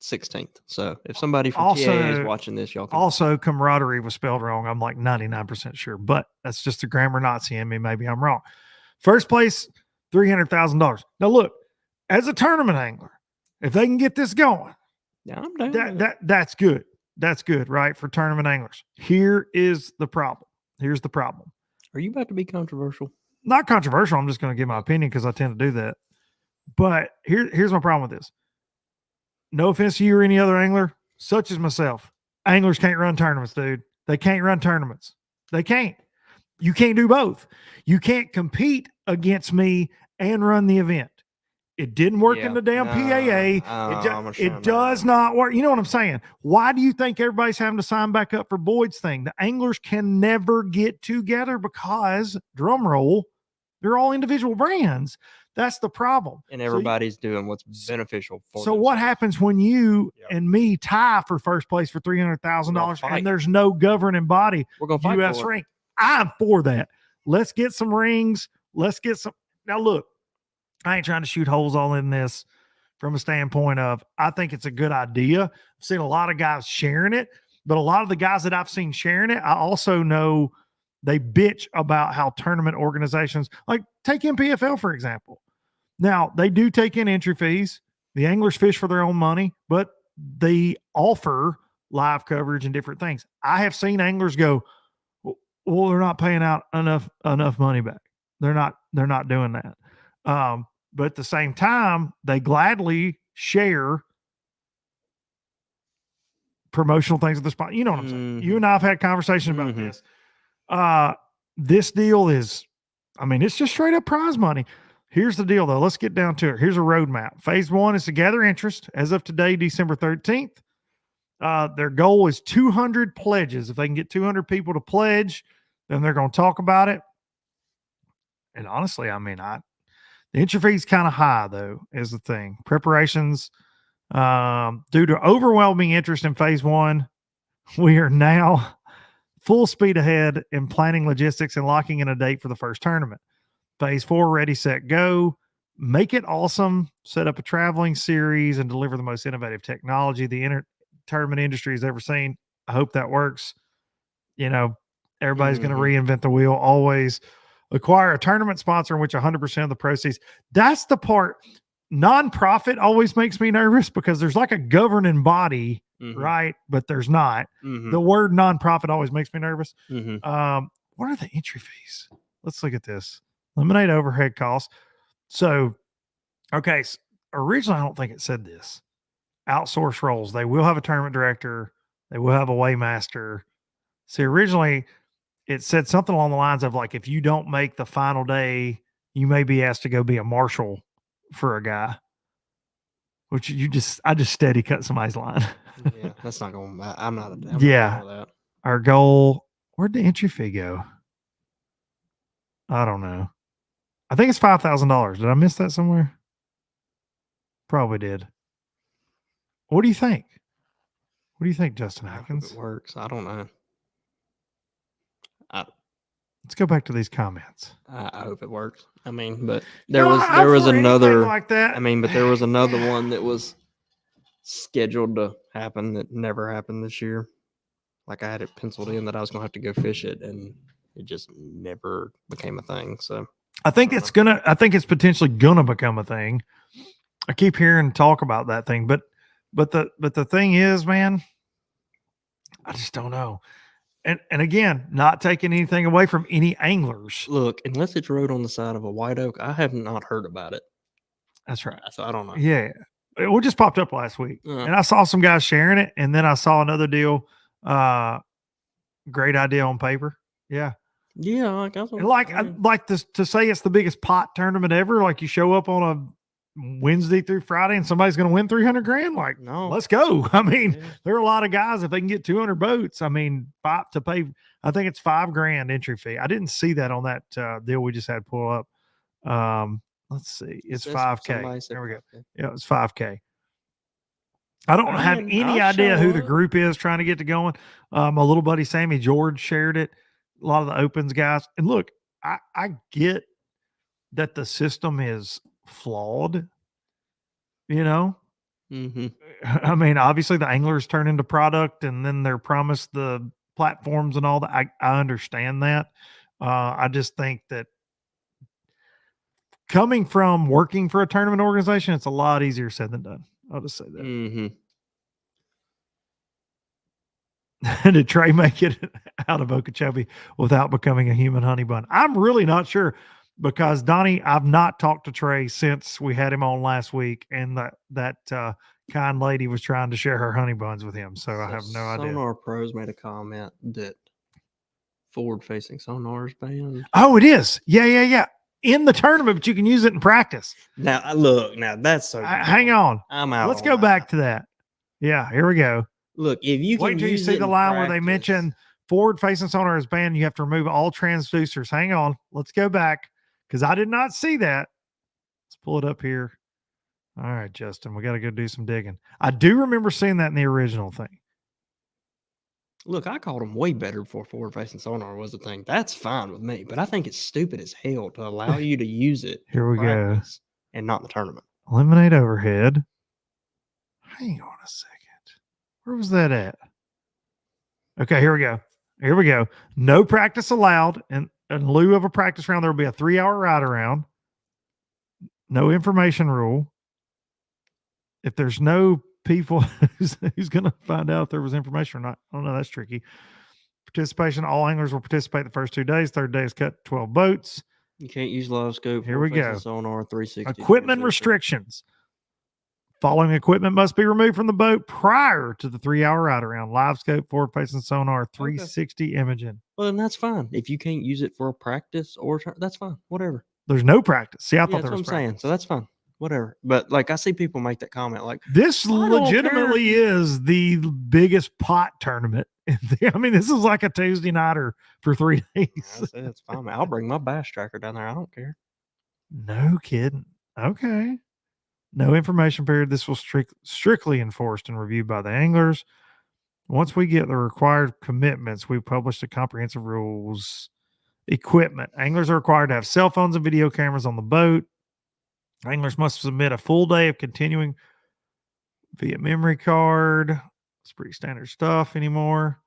16th. So if somebody from TAA is watching this, y'all can. Also, camaraderie was spelled wrong. I'm like 99% sure, but that's just the grammar Nazi in me. Maybe I'm wrong. First place, $300,000. Now look, as a tournament angler, if they can get this going, yeah, I'm down. That's good. That's good, right? For tournament anglers. Here is the problem. Here's the problem. Are you about to be controversial? Not controversial. I'm just going to give my opinion because I tend to do that. But here's my problem with this. No offense to you or any other angler, such as myself. Anglers can't run tournaments, dude. They can't run tournaments. They can't. You can't do both. You can't compete against me and run the event. It didn't work in the damn PAA. It does not work. You know what I'm saying? Why do you think everybody's having to sign back up for Boyd's thing? The anglers can never get together because, drum roll, they're all individual brands. That's the problem. And everybody's doing what's beneficial for So what happens when you and me tie for first place for $300,000 and there's no governing body? We're going to fight US for it. rank. I'm for that. Let's get some rings. Let's get some. Now, look, I ain't trying to shoot holes all in this from a standpoint of I think it's a good idea. I've seen a lot of guys sharing it, but a lot of the guys that I've seen sharing it, I also know they bitch about how tournament organizations, like take MPFL, for example. Now, they do take in entry fees. The anglers fish for their own money, but they offer live coverage and different things. I have seen anglers go, well, they're not paying out enough money back. They're not doing that. But at the same time, they gladly share promotional things at the spot. You know what I'm saying? You and I have had conversations about this. This deal is, I mean, it's just straight up prize money. Here's the deal, though. Let's get down to it. Here's a roadmap. Phase 1 is to gather interest. As of today, December 13th, their goal is 200 pledges. If they can get 200 people to pledge, then they're going to talk about it. And honestly, I mean, the entry fee is kind of high, though, is the thing. Preparations, due to overwhelming interest in phase 1, we are now full speed ahead in planning logistics and locking in a date for the first tournament. Phase 4, ready, set, go. Make it awesome. Set up a traveling series and deliver the most innovative technology the tournament industry has ever seen. I hope that works. You know, everybody's going to reinvent the wheel. Always acquire a tournament sponsor in which 100% of the proceeds. That's the part. Nonprofit always makes me nervous because there's like a governing body, right? But there's not. The word nonprofit always makes me nervous. What are the entry fees? Let's look at this. Eliminate overhead costs. So, okay. So originally, I don't think it said this. Outsource roles. They will have a tournament director. They will have a weighmaster. See, originally it said something along the lines of like, if you don't make the final day, you may be asked to go be a marshal for a guy. Which I just steady cut somebody's line. Yeah, that's not going. I'm not. That. Our goal. Where'd the entry fee go? I don't know. I think it's $5,000. Did I miss that somewhere? Probably did. What do you think? What do you think, Justin Atkins? It works. I don't know. Let's go back to these comments. I hope it works. I mean, but there was another like that. I mean, but there was another one that was scheduled to happen that never happened this year. Like I had it penciled in that I was going to have to go fish it, and it just never became a thing. So I think it's potentially gonna become a thing. I keep hearing talk about that thing, but the thing is, man, I just don't know. And again, not taking anything away from any anglers. Look, unless it's rode on the side of a white oak, I have not heard about it. That's right. So I don't know. Yeah. It just popped up last week. And I saw some guys sharing it, and then I saw another deal. Great idea on paper. Yeah. Yeah, like this to say it's the biggest pot tournament ever. Like you show up on a Wednesday through Friday and somebody's going to win 300 grand. Like, no, let's go. I mean, there are a lot of guys, if they can get 200 boats, I mean, I think it's $5,000 entry fee. I didn't see that on that deal we just had pull up. Let's see. It's $5K. There we go. Yeah, it's $5K. I don't have any idea who the group is trying to get to going. My little buddy Sammy George shared it. A lot of the opens guys. And look, I get that the system is flawed, you know. I mean, obviously the anglers turn into product and then they're promised the platforms and all that. I understand that. I just think that coming from working for a tournament organization, it's a lot easier said than done. I'll just say that. Did Trey make it out of Okeechobee without becoming a human honey bun? I'm really not sure. Because Donnie, I've not talked to Trey since we had him on last week, and that kind lady was trying to share her honey buns with him. So I have no idea. Sonar Pros made a comment that Forward-facing sonars banned. Oh, it is. Yeah. In the tournament, but you can use it in practice. Now look, now that's so. Hang on. I'm out. Let's go back to that. Yeah, here we go. Look, if you wait can until you use see it the in line where they practice- mention forward-facing sonar is banned. You have to remove all transducers. Hang on. Let's go back because I did not see that. Let's pull it up here. All right, Justin, we got to go do some digging. I do remember seeing that in the original thing. Look, I called them way better before forward-facing sonar was a thing. That's fine with me, but I think it's stupid as hell to allow you to use it Here we go. practice and not in the tournament. Eliminate overhead. Hang on a second. Where was that at? Okay, here we go. Here we go. No practice allowed. And in lieu of a practice round, there will be a 3-hour ride around. No information rule. If there's no people, who's going to find out if there was information or not? I don't know. That's tricky. Participation. All anglers will participate the first 2 days. Third day is cut 12 boats. You can't use live scope. Here we forward-facing go. Sonar 360. Equipment restrictions. Following equipment must be removed from the boat prior to the 3-hour ride around. Live scope, forward-facing sonar, 360 imaging. Well, then that's fine. If you can't use it for a practice or that's fine. Whatever. There's no practice. See, I Yeah, thought that's there what was I'm saying. practice. So that's fine. Whatever. But like I see people make that comment like This don't legitimately is the biggest pot tournament. I mean, this is like a Tuesday nighter for 3 days. it's fine. I'll bring my bass tracker down there. I don't care. No kidding. Okay. No information period. This will strictly enforced and reviewed by the anglers. Once we get the required commitments, we publish the comprehensive rules. Equipment. Anglers are required to have cell phones and video cameras on the boat. Anglers must submit a full day of continuing via memory card. It's pretty standard stuff anymore.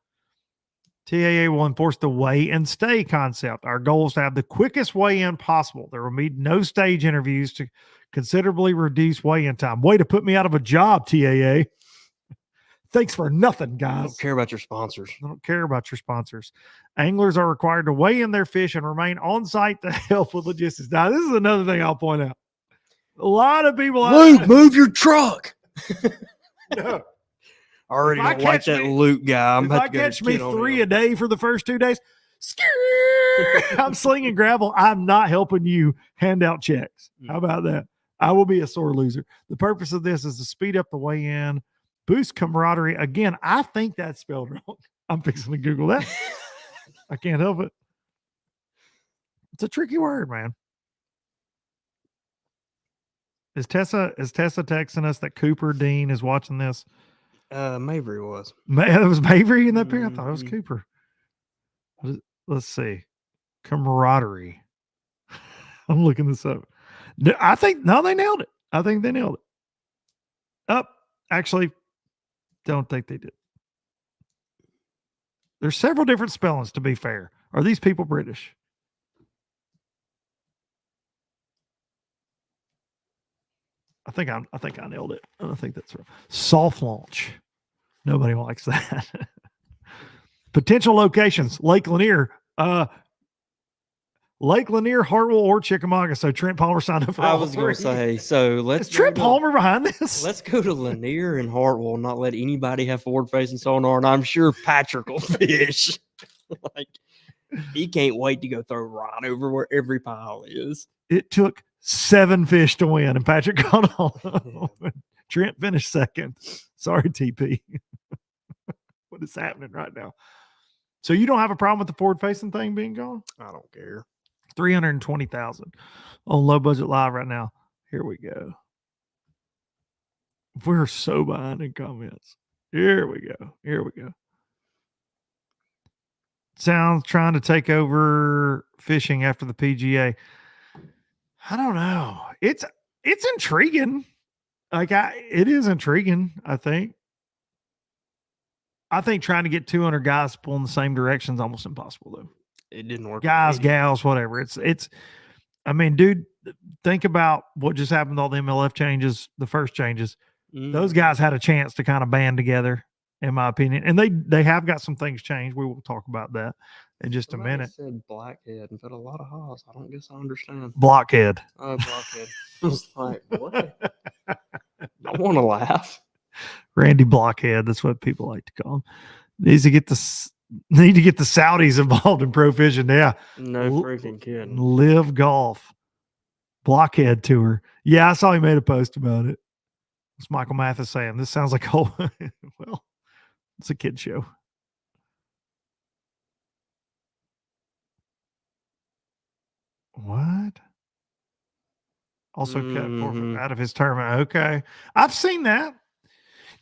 TAA will enforce the weigh and stay concept. Our goal is to have the quickest weigh-in possible. There will be no stage interviews to considerably reduce weigh-in time. Way to put me out of a job, TAA. Thanks for nothing, I guys. don't care about your sponsors. I don't care about your sponsors. Anglers are required to weigh in their fish and remain on site to help with logistics. Now, this is another thing I'll point out. A lot of people. Luke, move your truck. No. I already If I don't like catch that me- Luke guy. I'm If about I to go catch me get on 3 him. a day for the first 2 days, I'm slinging gravel. I'm not helping you hand out checks. How about that? I will be a sore loser. The purpose of this is to speed up the weigh-in, boost camaraderie. Again, I think that's spelled wrong. I'm fixing to Google that. I can't help it. It's a tricky word, man. Is Tessa texting us that Cooper Dean is watching this? Maverick was. It was Maverick in that pair. I thought it was Mhm. Cooper. Let's see. Camaraderie. I'm looking this up. They nailed it. I think they nailed it. Actually, don't think they did. There's several different spellings, to be fair. Are these people British? I think I nailed it. I don't think that's right. Soft launch. Nobody likes that. Potential locations: Lake Lanier, Hartwell, or Chickamauga. So Trent Palmer signed up for I all was going to three. say, so let's Is Trent go to- Palmer behind this? Let's go to Lanier and Hartwell, not let anybody have forward-facing sonar, and I'm sure Patrick will fish. Like he can't wait to go throw right over where every pile is. It took 7 fish to win, and Patrick caught all of them. Trent finished second. Sorry, TP. What is happening right now? So you don't have a problem with the forward-facing thing being gone? I don't care. 320,000 on Low Budget Live right now. Here we go. We're so behind in comments. Here we go. Sounds trying to take over fishing after the PGA. I don't know. It's intriguing. It is intriguing, I think. I think trying to get 200 guys pulling the same direction is almost impossible, though. It didn't work. Guys, for me. gals, whatever. I mean, dude, think about what just happened with all the MLF changes, the first changes. Those guys had a chance to kind of band together, in my opinion. And they have got some things changed. We will talk about that in just Somebody a minute. said blackhead and put a lot of haws. I don't guess I understand. Blockhead. Oh, blockhead. I was like, what? I want to laugh. Randy Blockhead. That's what people like to call him. Needs to get Need to get the Saudis involved in pro fishing. Yeah. No freaking kidding. Live Golf Blockhead Tour. Yeah, I saw he made a post about it. What's Michael Mathis saying? This sounds like well, it's a kid show. What? Also cut forfeit out of his tournament. Okay. I've seen that.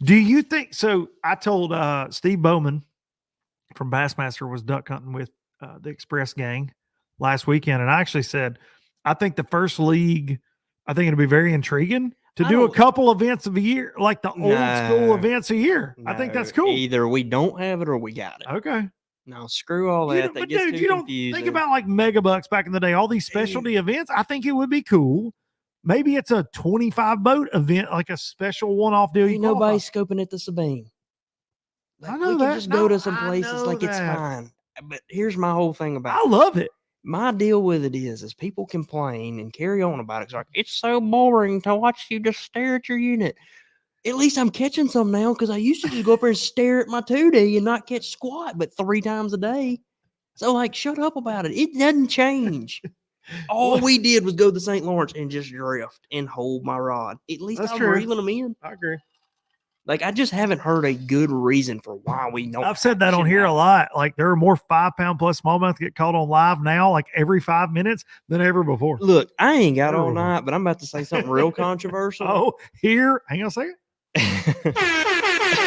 Do you think so? I told Steve Bowman from Bassmaster was duck hunting with the Express gang last weekend, and I actually said, I think the first league, I think it'll be very intriguing to do a couple events of a year, like the old school events a year. I think that's cool. Either we don't have it or we got it. Okay. Now screw all that. But dude, you don't think about like Megabucks back in the day, all these specialty events. I think it would be cool. Maybe it's a 25 boat event, like a special one-off deal. Ain't nobody scoping at the Sabine. Like, I know we that. can just go to some places like it's fine. But here's my whole thing about it. I love it. My deal with it is people complain and carry on about it. It's like, it's so boring to watch you just stare at your unit. At least I'm catching some now, because I used to just go up there and stare at my 2D and not catch squat, but 3 times a day. So, like, shut up about it. It doesn't change. All we did was go to St. Lawrence and just drift and hold my rod. At least I'm reeling them in. I agree. Like, I just haven't heard a good reason for why we don't. I've said that on here a lot. Like, there are more 5-pound plus smallmouth get caught on live now, like every 5 minutes, than ever before. Look, I ain't got all night, but I'm about to say something real controversial. Oh, here, hang on a second.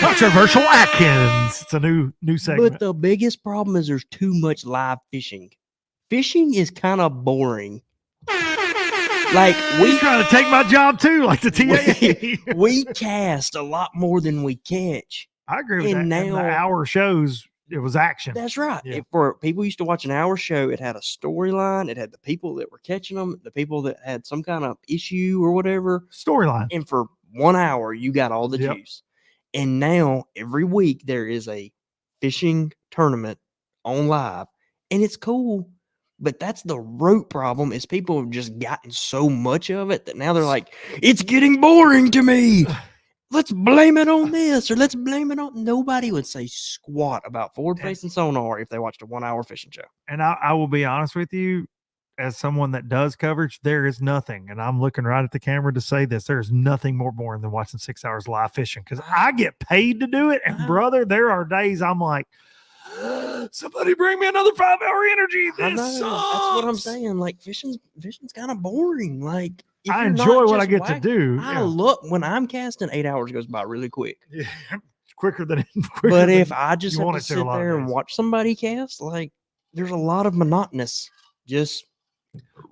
Controversial Atkins. It's a new segment. But the biggest problem is there's too much live fishing. Fishing is kind of boring. Like, we trying to take my job too, like the TA. We cast a lot more than we catch. I agree with that. Now, and the hour shows, it was action. That's right. Yeah. For people used to watch an hour show, it had a storyline. It had the people that were catching them, the people that had some kind of issue or whatever. Storyline. And for 1 hour, you got all the juice. And now, every week, there is a fishing tournament on live. And it's cool. But that's the root problem, is people have just gotten so much of it that now they're like, it's getting boring to me. Let's blame it on this, or let's blame it on. Nobody would say squat about forward-facing sonar if they watched a 1 hour fishing show. And I will be honest with you, as someone that does coverage, there is nothing, and I'm looking right at the camera to say this, there's nothing more boring than watching 6 hours live fishing, because I get paid to do it. And brother, there are days I'm like, somebody bring me another 5-hour energy. This sucks. That's what I'm saying. Like, fishing's kind of boring. Like, I enjoy what I get to do. I look, when I'm casting, 8 hours goes by really quick. Yeah, quicker than. But if I just have to sit there and watch somebody cast, like, there's a lot of monotonous. Just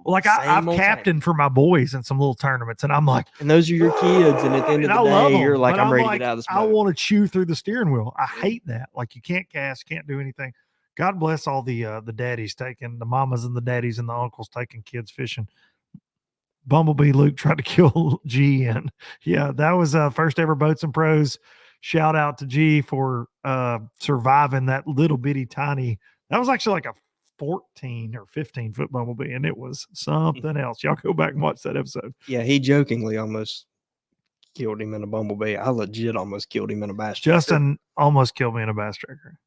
like I've captained for my boys in some little tournaments, and I'm like, and those are your kids, and at the end of the day, you're like, I'm ready to get out of this boat. I want to chew through the steering wheel. I hate that. Like, you can't cast, can't do anything. God bless all the daddies taking, the mamas and the daddies and the uncles taking kids fishing. Bumblebee Luke tried to kill G, and yeah, that was first ever Boats and Pros. Shout out to G for surviving that little bitty tiny. That was actually like a 14 or 15 foot bumblebee, and it was something else. Y'all go back and watch that episode. Yeah, he jokingly almost killed him in a bumblebee. I legit almost killed him in a bass tracker. Justin almost killed me in a bass tracker.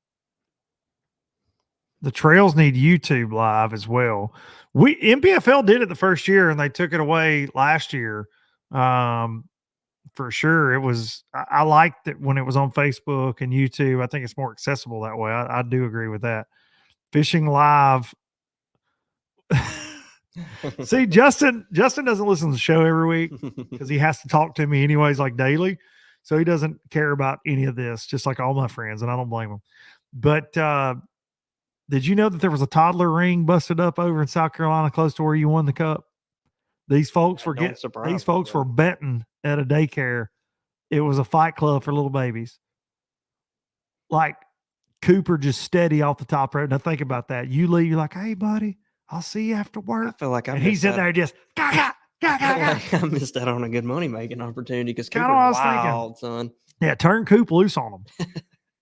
The trails need YouTube live as well. MPFL did it the first year, and they took it away last year. For sure, it was. I liked it when it was on Facebook and YouTube. I think it's more accessible that way. I do agree with that. Fishing live. See, Justin doesn't listen to the show every week because he has to talk to me anyways, like daily. So he doesn't care about any of this, just like all my friends, and I don't blame him. But did you know that there was a toddler ring busted up over in South Carolina close to where you won the cup? These folks were were betting at a daycare. It was a fight club for little babies. Like, Cooper just steady off the top rope. Now think about that. You leave, you're like, hey, buddy, I'll see you after work. I feel like he's in there just, I missed out on a good money making opportunity because Cooper's wild, son. Yeah, turn Coop loose on him.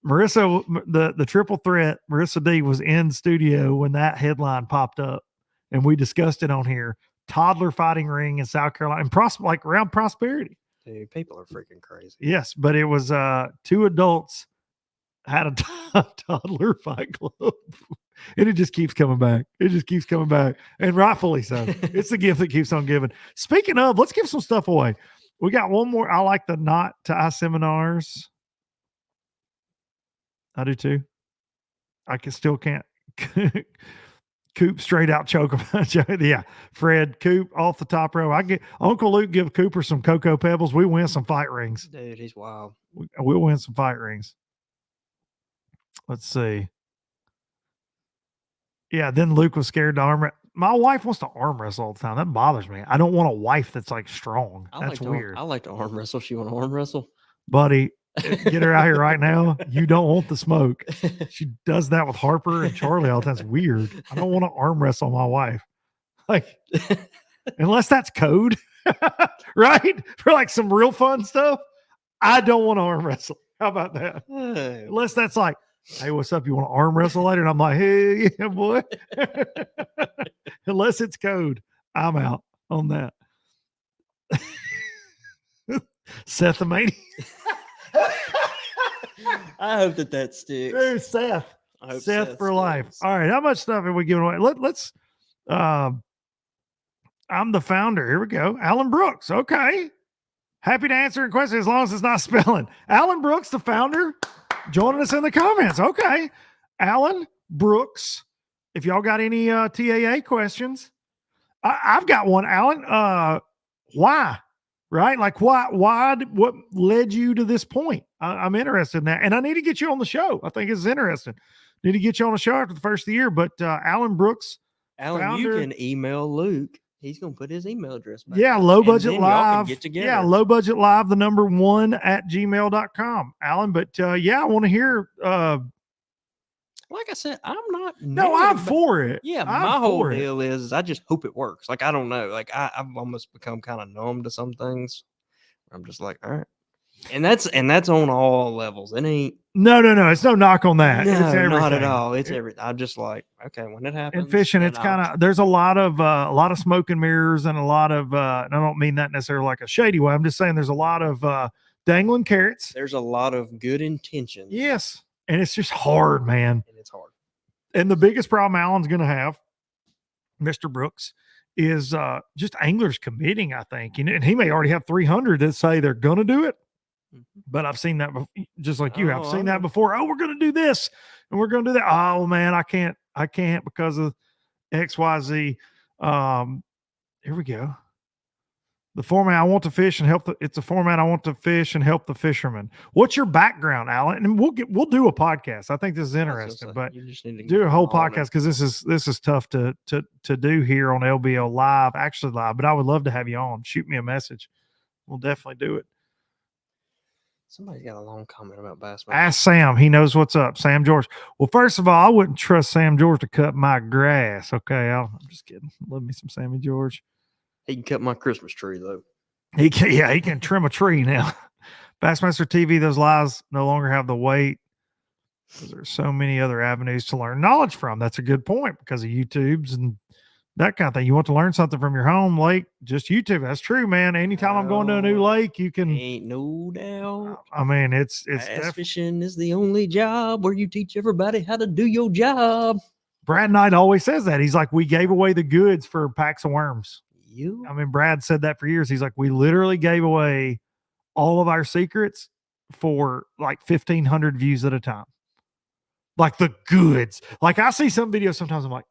Marissa, the triple threat, Marissa D was in studio when that headline popped up, and we discussed it on here. Toddler fighting ring in South Carolina, and like around Prosperity. Dude, people are freaking crazy. Yes, but it was 2 adults had a toddler fight club. And it just keeps coming back. It just keeps coming back. And rightfully so. It's the gift that keeps on giving. Speaking of, let's give some stuff away. We got one more. I like the Not to Eye seminars. I do too. I still can't. Coop straight out choke him. Yeah. Fred, Coop off the top row. I get Uncle Luke give Cooper some Cocoa Pebbles. We win some fight rings. Dude, he's wild. We'll win some fight rings. Let's see. Yeah, then Luke was scared to arm wrestle. My wife wants to arm wrestle all the time. That bothers me. I don't want a wife that's like strong. That's weird. I like to arm wrestle. She want to arm wrestle? Buddy, get her out here right now. You don't want the smoke. She does that with Harper and Charlie all the time. That's weird. I don't want to arm wrestle my wife. Like, unless that's code, right? For like some real fun stuff. I don't want to arm wrestle. How about that? Hey. Unless that's like, hey, what's up? You want to arm wrestle later? And I'm like, hey, yeah, boy. Unless it's code, I'm out on that. Seth the Maniac. I hope that sticks. Dude, Seth. Seth for life. All right. How much stuff have we given away? Let's I'm the founder. Here we go. Alan Brooks. Okay. Happy to answer a question as long as it's not spelling. Alan Brooks, the founder, joining us in the comments. Okay. Alan Brooks. If y'all got any TAA questions, I've got one. Alan, why? Right? Like what led you to this point? I'm interested in that. And I need to get you on the show. I think it's interesting. Need to get you on the show after the first of the year. But Alan Brooks. Alan, founder, you can email Luke. He's going to put his email address back. Yeah, low budget live. Get together. Yeah, low budget live, the number 1 at gmail.com. Alan, but yeah, I want to hear. Like I said, I'm not. No, I'm for it. Yeah, I'm my whole for it. deal is I just hope it works. Like, I don't know. Like, I've almost become kind of numb to some things. I'm just like, all right. And that's on all levels. It ain't. No. It's no knock on that. No, It's everything. not at all. It's everything. I'm just like, okay, when it happens. And fishing, it's kind of, there's a lot of smoke and mirrors and a lot of, and I don't mean that necessarily like a shady way. I'm just saying there's a lot of dangling carrots. There's a lot of good intentions. Yes. And it's just hard, man. And it's hard. And the biggest problem Alan's going to have, Mr. Brooks, is just anglers committing, I think. And he may already have 300 that say they're going to do it. But I've seen that just like you. I've seen that before. Oh, we're going to do this and we're going to do that. Oh man, I can't because of XYZ. Here we go. The format I want to fish and help. It's a format I want to fish and help the fishermen. What's your background, Alan? And we'll do a podcast. I think this is interesting, but you just need to do a whole podcast because this is tough to do here on LBL live, actually live. But I would love to have you on. Shoot me a message. We'll definitely do it. Somebody's got a long comment about bass. Ask Sam. He knows what's up. Sam George. Well, first of all, I wouldn't trust Sam George to cut my grass. Okay, I'm just kidding. Love me some Sammy George. He can cut my Christmas tree though. He can trim a tree now. Bassmaster TV, those lies no longer have the weight because there's so many other avenues to learn knowledge from. That's a good point because of YouTubes and that kind of thing. You want to learn something from your home lake, just YouTube. That's true, man. Anytime I'm going to a new lake, you can. Ain't no doubt. I mean, it's bass fishing is the only job where you teach everybody how to do your job. Brad Knight always says that. He's like, we gave away the goods for packs of worms. I mean, Brad said that for years. He's like, we literally gave away all of our secrets for like 1,500 views at a time. Like the goods. Like I see some videos sometimes I'm like,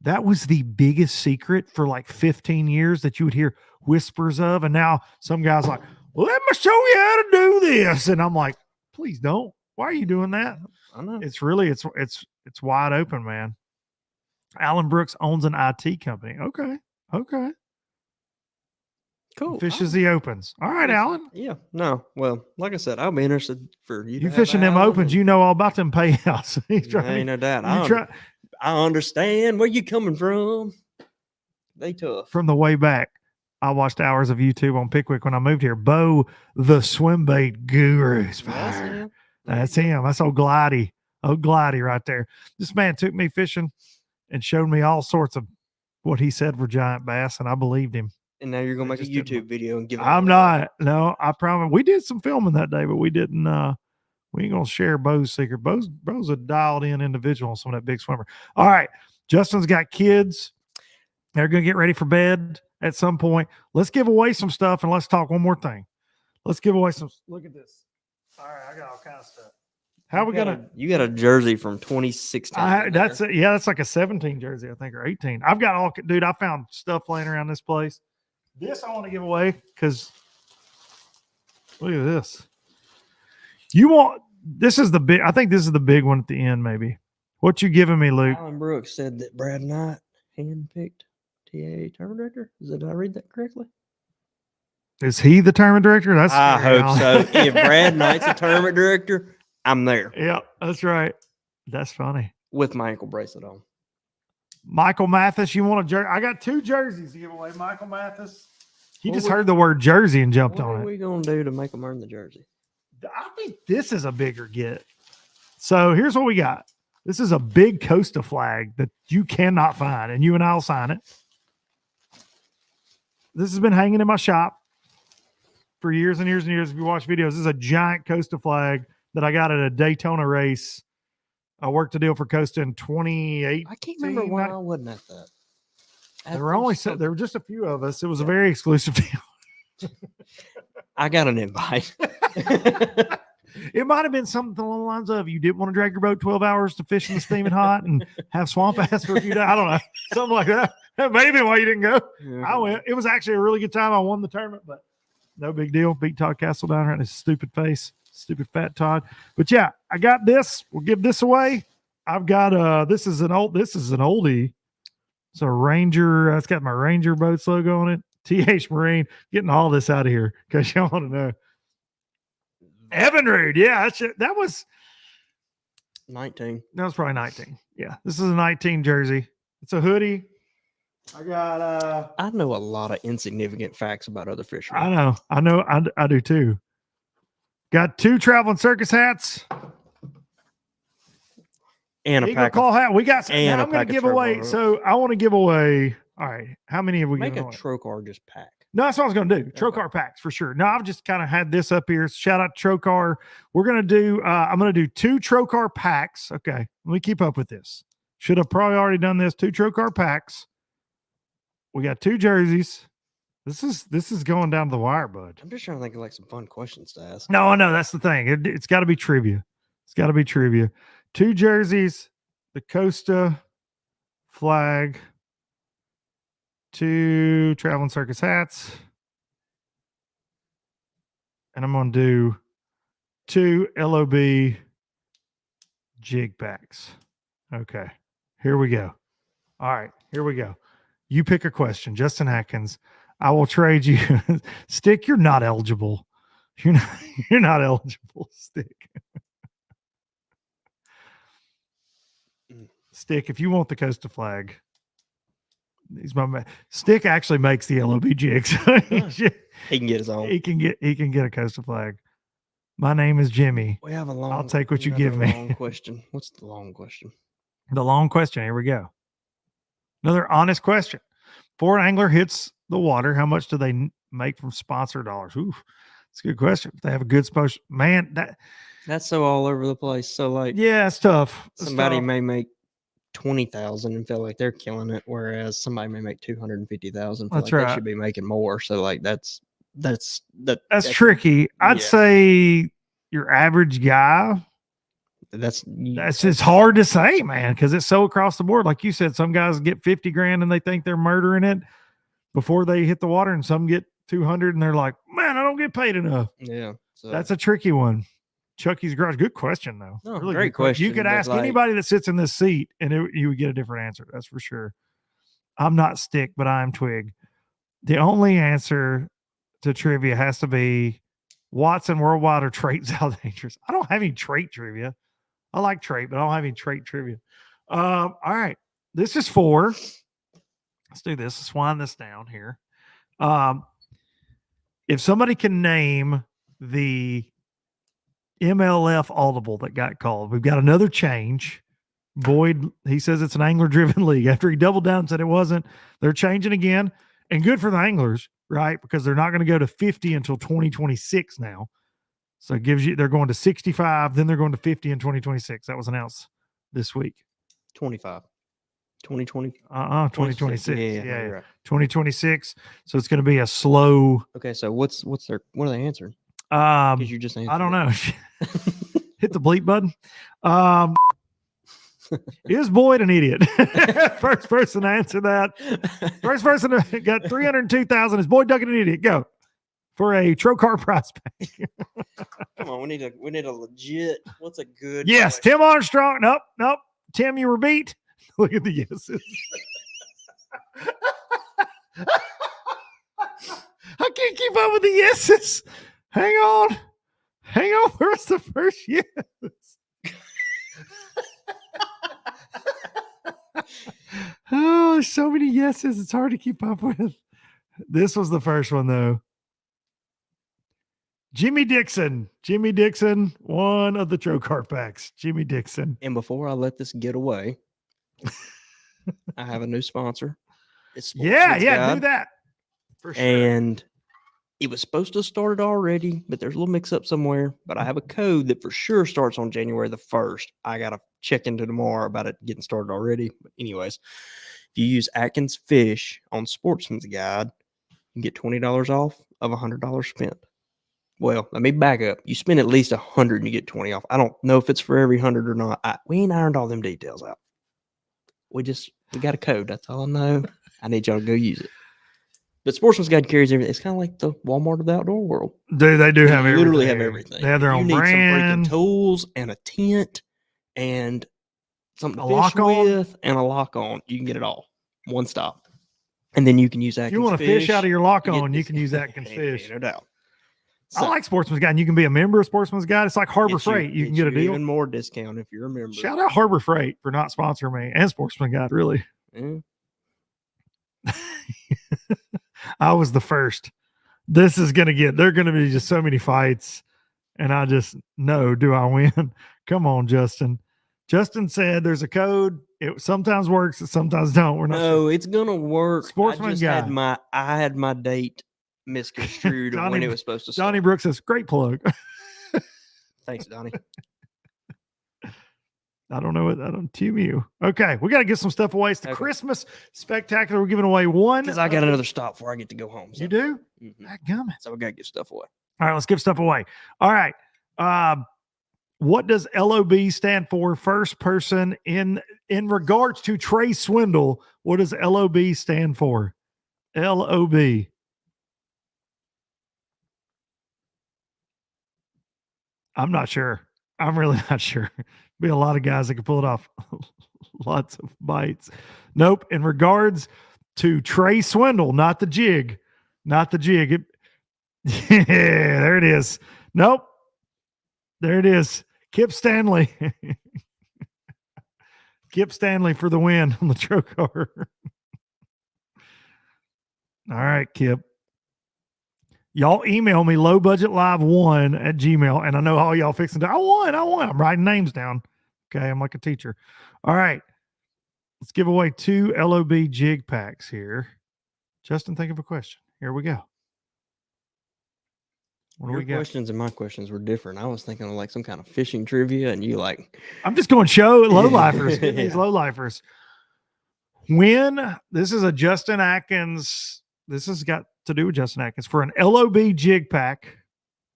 that was the biggest secret for like 15 years that you would hear whispers of. And now some guy's like, let me show you how to do this. And I'm like, please don't. Why are you doing that? I know. It's really, it's wide open, man. Alan Brooks owns an IT company. Okay. Cool. Fishes the opens. All right, Alan. Yeah. No. Well, like I said, I'll be interested for you. You fishing them opens, you know all about them payouts. Ain't no doubt. I understand where you coming from. They tough. From the way back, I watched hours of YouTube on Pickwick when I moved here. Bo, the swim bait guru. That's him. That's old Glidey. Old Glidey right there. This man took me fishing and showed me all sorts of what he said were giant bass, and I believed him. And now you're gonna make a YouTube video and give it. I'm not. No, I promise. We did some filming that day, but we didn't We ain't gonna share Bo's secret. Bo's a dialed in individual on some of that big swimmer. All right. Justin's got kids. They're gonna get ready for bed at some point. Let's give away some stuff and let's talk one more thing. Let's give away some. Look at this. All right, I got all kinds of stuff. How we gonna? You got a jersey from 2016. That's like a 17 jersey, I think, or 18. I've got all, dude. I found stuff laying around this place. This I want to give away because look at this. You want this is the big. I think this is the big one at the end. Maybe. What you giving me, Luke? Alan Brooks said that Brad Knight handpicked TAA tournament director. Did I read that correctly? Is he the tournament director? I hope so. If Brad Knight's a tournament director, I'm there. Yeah, that's right. That's funny. With my ankle bracelet on. Michael Mathis, you want a jersey? I got 2 jerseys to give away. Michael Mathis. He just heard the word jersey and jumped on it. What are we going to do to make him earn the jersey? I think this is a bigger get. So here's what we got. This is a big Costa flag that you cannot find, and you and I'll sign it. This has been hanging in my shop for years and years and years. If you watch videos, this is a giant Costa flag that I got at a Daytona race. I worked a deal for Costa in 2018. I can't remember why I wasn't at that. There were just a few of us. It was a very exclusive deal. I got an invite. It might have been something along the lines of you didn't want to drag your boat 12 hours to fish in the steaming hot and have swamp ass for a few days. I don't know. Something like that. That may be why you didn't go. I went. It was actually a really good time. I won the tournament, but no big deal. Beat Todd Castle down right in his stupid face. Stupid fat Todd. But yeah, I got this. We'll give this away. I've got this is an oldie. It's a Ranger. It's got my Ranger boats logo on it. TH Marine. Getting all this out of here because y'all want to know. Evan Rude. Yeah, that was 19. That was probably 19. Yeah, this is a 19 jersey. It's a hoodie. I got I know a lot of insignificant facts about other fishermen. I know. I do too. Got 2 traveling circus hats. And a pack call hat. We got some. And now I'm going to give away. So I want to give away. All right. How many have we given away? Make a Trocar just pack. No, that's what I was going to do. Trocar packs for sure. No, I've just kind of had this up here. Shout out to Trocar. We're going to do, I'm going to do 2 Trocar packs. Okay. Let me keep up with this. Should have probably already done this. 2 Trocar packs. We got 2 jerseys. This is going down to the wire, bud. I'm just trying to think of like some fun questions to ask. No, I know. That's the thing. It's got to be trivia. It's got to be trivia. 2 jerseys, the Costa flag, 2 traveling circus hats, and I'm going to do 2 LOB jig packs. Okay, here we go. All right, here we go. You pick a question. Justin Atkins, I will trade you. Stick, you're not eligible. You're not eligible, Stick. Stick, if you want the Costa flag, he's my man. Stick actually makes the LOB jigs. He can get his own. He can get a Costa flag. My name is Jimmy. We have a long. I'll take what you give me. Long question. What's the long question? The long question. Here we go. Another honest question. Before an angler hits the water, how much do they make from sponsor dollars? Ooh, that's a good question. If they have a good sponsor, man, that's so all over the place. So like, yeah, it's tough. Somebody may make 20,000 and feel like they're killing it, whereas somebody may make 250,000. That's like right. They should be making more. So like that's tricky. I'd say your average guy. That's it's hard to say, man, because it's so across the board. Like you said, some guys get 50 grand and they think they're murdering it before they hit the water, and some get 200 and they're like, man, I don't get paid enough. Yeah, so that's a tricky one. Chucky's Garage. Good question, though. No, really great question. You could ask anybody that sits in this seat, and you would get a different answer. That's for sure. I'm not Stick, but I'm Twig. The only answer to trivia has to be Watson Worldwide or Trait South Dangerous. I don't have any trait trivia. I like trait, but I don't have any trait trivia. All right. This is 4. Let's do this. Let's wind this down here. If somebody can name the MLF audible that got called, we've got another change. Boyd, he says it's an angler-driven league. After he doubled down and said it wasn't, they're changing again. And good for the anglers, right? Because they're not going to go to 50 until 2026 now. So it gives you, they're going to 65, then they're going to 50 in 2026. That was announced this week. 25. 2020. 2026. Yeah, Yeah. you're right. 2026. So it's going to be a slow. Okay, so what are they answering? Um, Because you just answered. I don't know. Hit the bleep button. Is Boyd an idiot? First person to answer that. First person to got 302,000. Is Boyd Duckett an idiot? Go for a Trocar prospect. Come on, we need a legit. What's a good? Yes, question? Tim Armstrong. Nope. Tim, you were beat. Look at the yeses. I can't keep up with the yeses. Hang on. Where's the first yes? Oh, so many yeses. It's hard to keep up with. This was the first one, though. Jimmy Dixon, one of the Trocar packs. Jimmy Dixon. And before I let this get away, I have a new sponsor. It's Yeah, Sportsman's do Guide. that. For sure. And it was supposed to have started already, but there's a little mix up somewhere. But I have a code that for sure starts on January the 1st. I got to check into tomorrow about it getting started already. But anyways, if you use Atkins Fish on Sportsman's Guide, you can get $20 off of $100 spent. Well, let me back up. You spend at least 100 and you get 20 off. I don't know if it's for every 100 or not. We ain't ironed all them details out. We got a code. That's all I know. I need y'all to go use it. But Sportsman's Guide carries everything. It's kind of like the Walmart of the outdoor world. They do have They everything. literally have everything. They have their If own you need brand. some freaking tools and a tent and something to A fish lock-on? with and a lock on. You can get it all. One stop. And then you can use Atkins If you want to fish out of your lock on, you can use Atkins Hey, Fish. no doubt. I like Sportsman's Guide. And you can be a member of Sportsman's Guide. It's like Harbor Freight. You can get a deal. Even more discount if you're a member. Shout out Harbor Freight for not sponsoring me and Sportsman's Guide, really. Yeah. I was the first. They're going to be just so many fights. And I just know, do I win? Come on, Justin. Justin said there's a code. It sometimes works, it sometimes don't. We're not sure. It's gonna work. Sportsman's Guide. I had my date misconstrued of when it was supposed to start. Donnie Brooks says, great plug. Thanks, Donnie. I don't know what I don't team you. Okay, we got to get some stuff away. It's the Christmas spectacular. We're giving away one. Because I got another stop before I get to go home. So. You do? Mm-hmm. Gummit. So we got to get stuff away. All right, let's give stuff away. All right. What does LOB stand for? First person in regards to Trey Swindle. What does LOB stand for? LOB. I'm not sure. I'm really not sure. Be a lot of guys that could pull it off. Lots of bites. Nope. In regards to Trey Swindle, not the jig. Not the jig. Yeah, there it is. Nope. There it is. Kip Stanley. Kip Stanley for the win on the Trocar. All right, Kip. Y'all email me lowbudgetlive1@gmail. And I know all y'all fixing to, I won. I'm writing names down. Okay. I'm like a teacher. All right. Let's give away 2 LOB jig packs here. Justin, think of a question. Here we go. What do Your we got? questions and my questions were different. I was thinking of like some kind of fishing trivia, and you like. I'm just going show low lifers. Yeah. These low lifers. When this is a Justin Atkins, this has got to do with Justin Atkins for an LOB jig pack.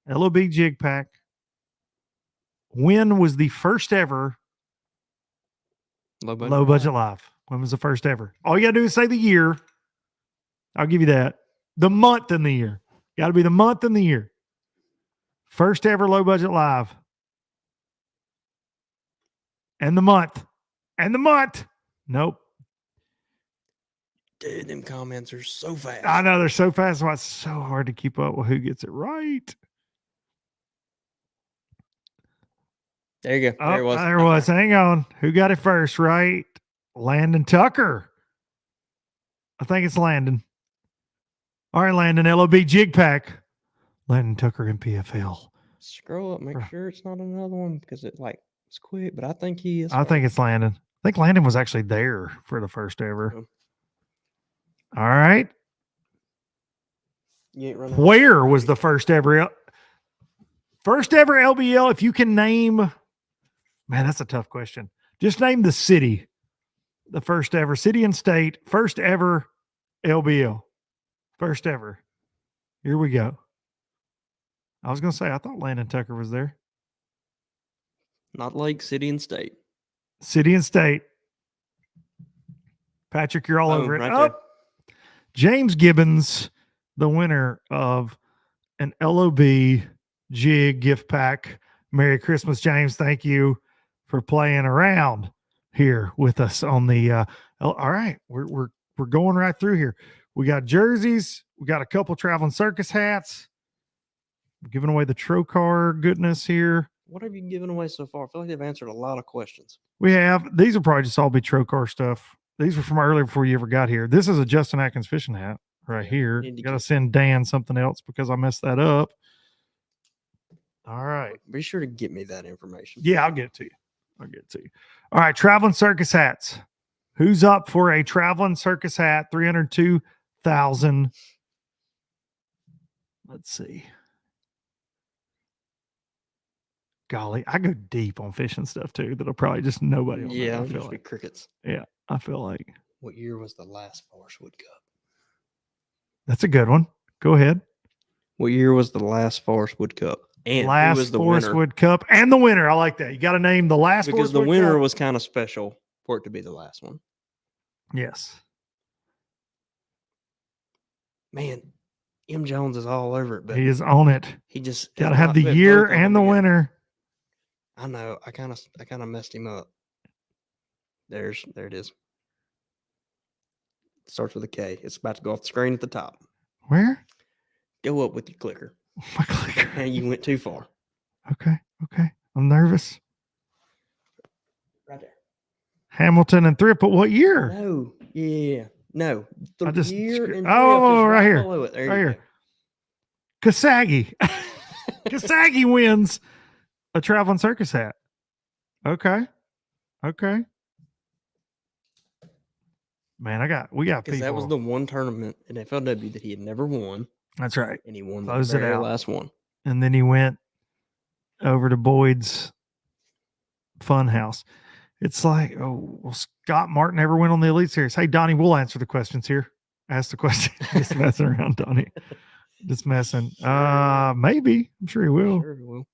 LOB jig pack. When was the first ever low budget live? When was the first ever? All you gotta do is say the year. I'll give you that. The month and the year. Got to be the month and the year. First ever low budget live. And the month. And the month. Nope. Dude, them comments are so fast. I know they're so fast. Why it's so hard to keep up with who gets it right. There you go. Oh, There it was. there it was. Hang on. Who got it first, right? Landon Tucker. I think it's Landon. All right, Landon, LOB jig pack. Landon Tucker in PFL. Scroll up, make sure it's not another one because it like it's quick, but I think he is. I think it's Landon. I think Landon was actually there for the first ever. All right. You ain't running. Where was the first ever? First ever LBL, if you can name, man, that's a tough question. Just name the city. The first ever city and state, first ever LBL. First ever. Here we go. I was going to say, I thought Landon Tucker was there. Not like city and state. City and state. Patrick, you're all over it. Right Oh, James Gibbons, the winner of an LOB Jig gift pack. Merry Christmas, James. Thank you for playing around here with us on the all right. We're going right through here. We got jerseys, we got a couple traveling circus hats. We're giving away the Trocar goodness here. What have you given away so far? I feel like they've answered a lot of questions. We have, these will probably just all be Trocar stuff. These were from earlier before you ever got here. This is a Justin Atkins fishing hat right here. You got to send Dan something else because I messed that up. All right. Be sure to get me that information. Yeah, I'll get it to you. All right. Traveling circus hats. Who's up for a traveling circus hat? 302,000. Let's see. Golly, I go deep on fishing stuff too. That'll probably just nobody. Yeah, I feel like crickets. Yeah, I feel like. What year was the last Forest Wood Cup? That's a good one. Go ahead. What year was the last Forest Wood Cup? And last who was the Forest winner? Wood Cup and the winner. I like that. You got to name the last Because Forest the Wood winner Cup. was kind of special for it to be the last one. Yes. Man, M. Jones is all over it, but He is on it. he just Got to have the year and the winner. I know. I kind of messed him up. There it is. Starts with a K. It's about to go off the screen at the top. Where? Go up with your clicker. My clicker. And you went too far. Okay. I'm nervous. Right there. Hamilton and Thrift, but what year? No. Yeah. No. The I just year and oh, right here. below it. There Right you here. Kasagi. Kasagi wins a traveling circus hat. Okay. Man, we got Because people. that was the one tournament in FLW that he had never won. That's right. And he won Closed the it very out. last one. And then he went over to Boyd's Fun House. It's like, oh, well, Scott Martin ever went on the Elite Series? Hey, Donnie, we'll answer the questions here. Ask the question. Just messing around, Donnie. Just messing. Maybe. I'm sure he will. Sure he will.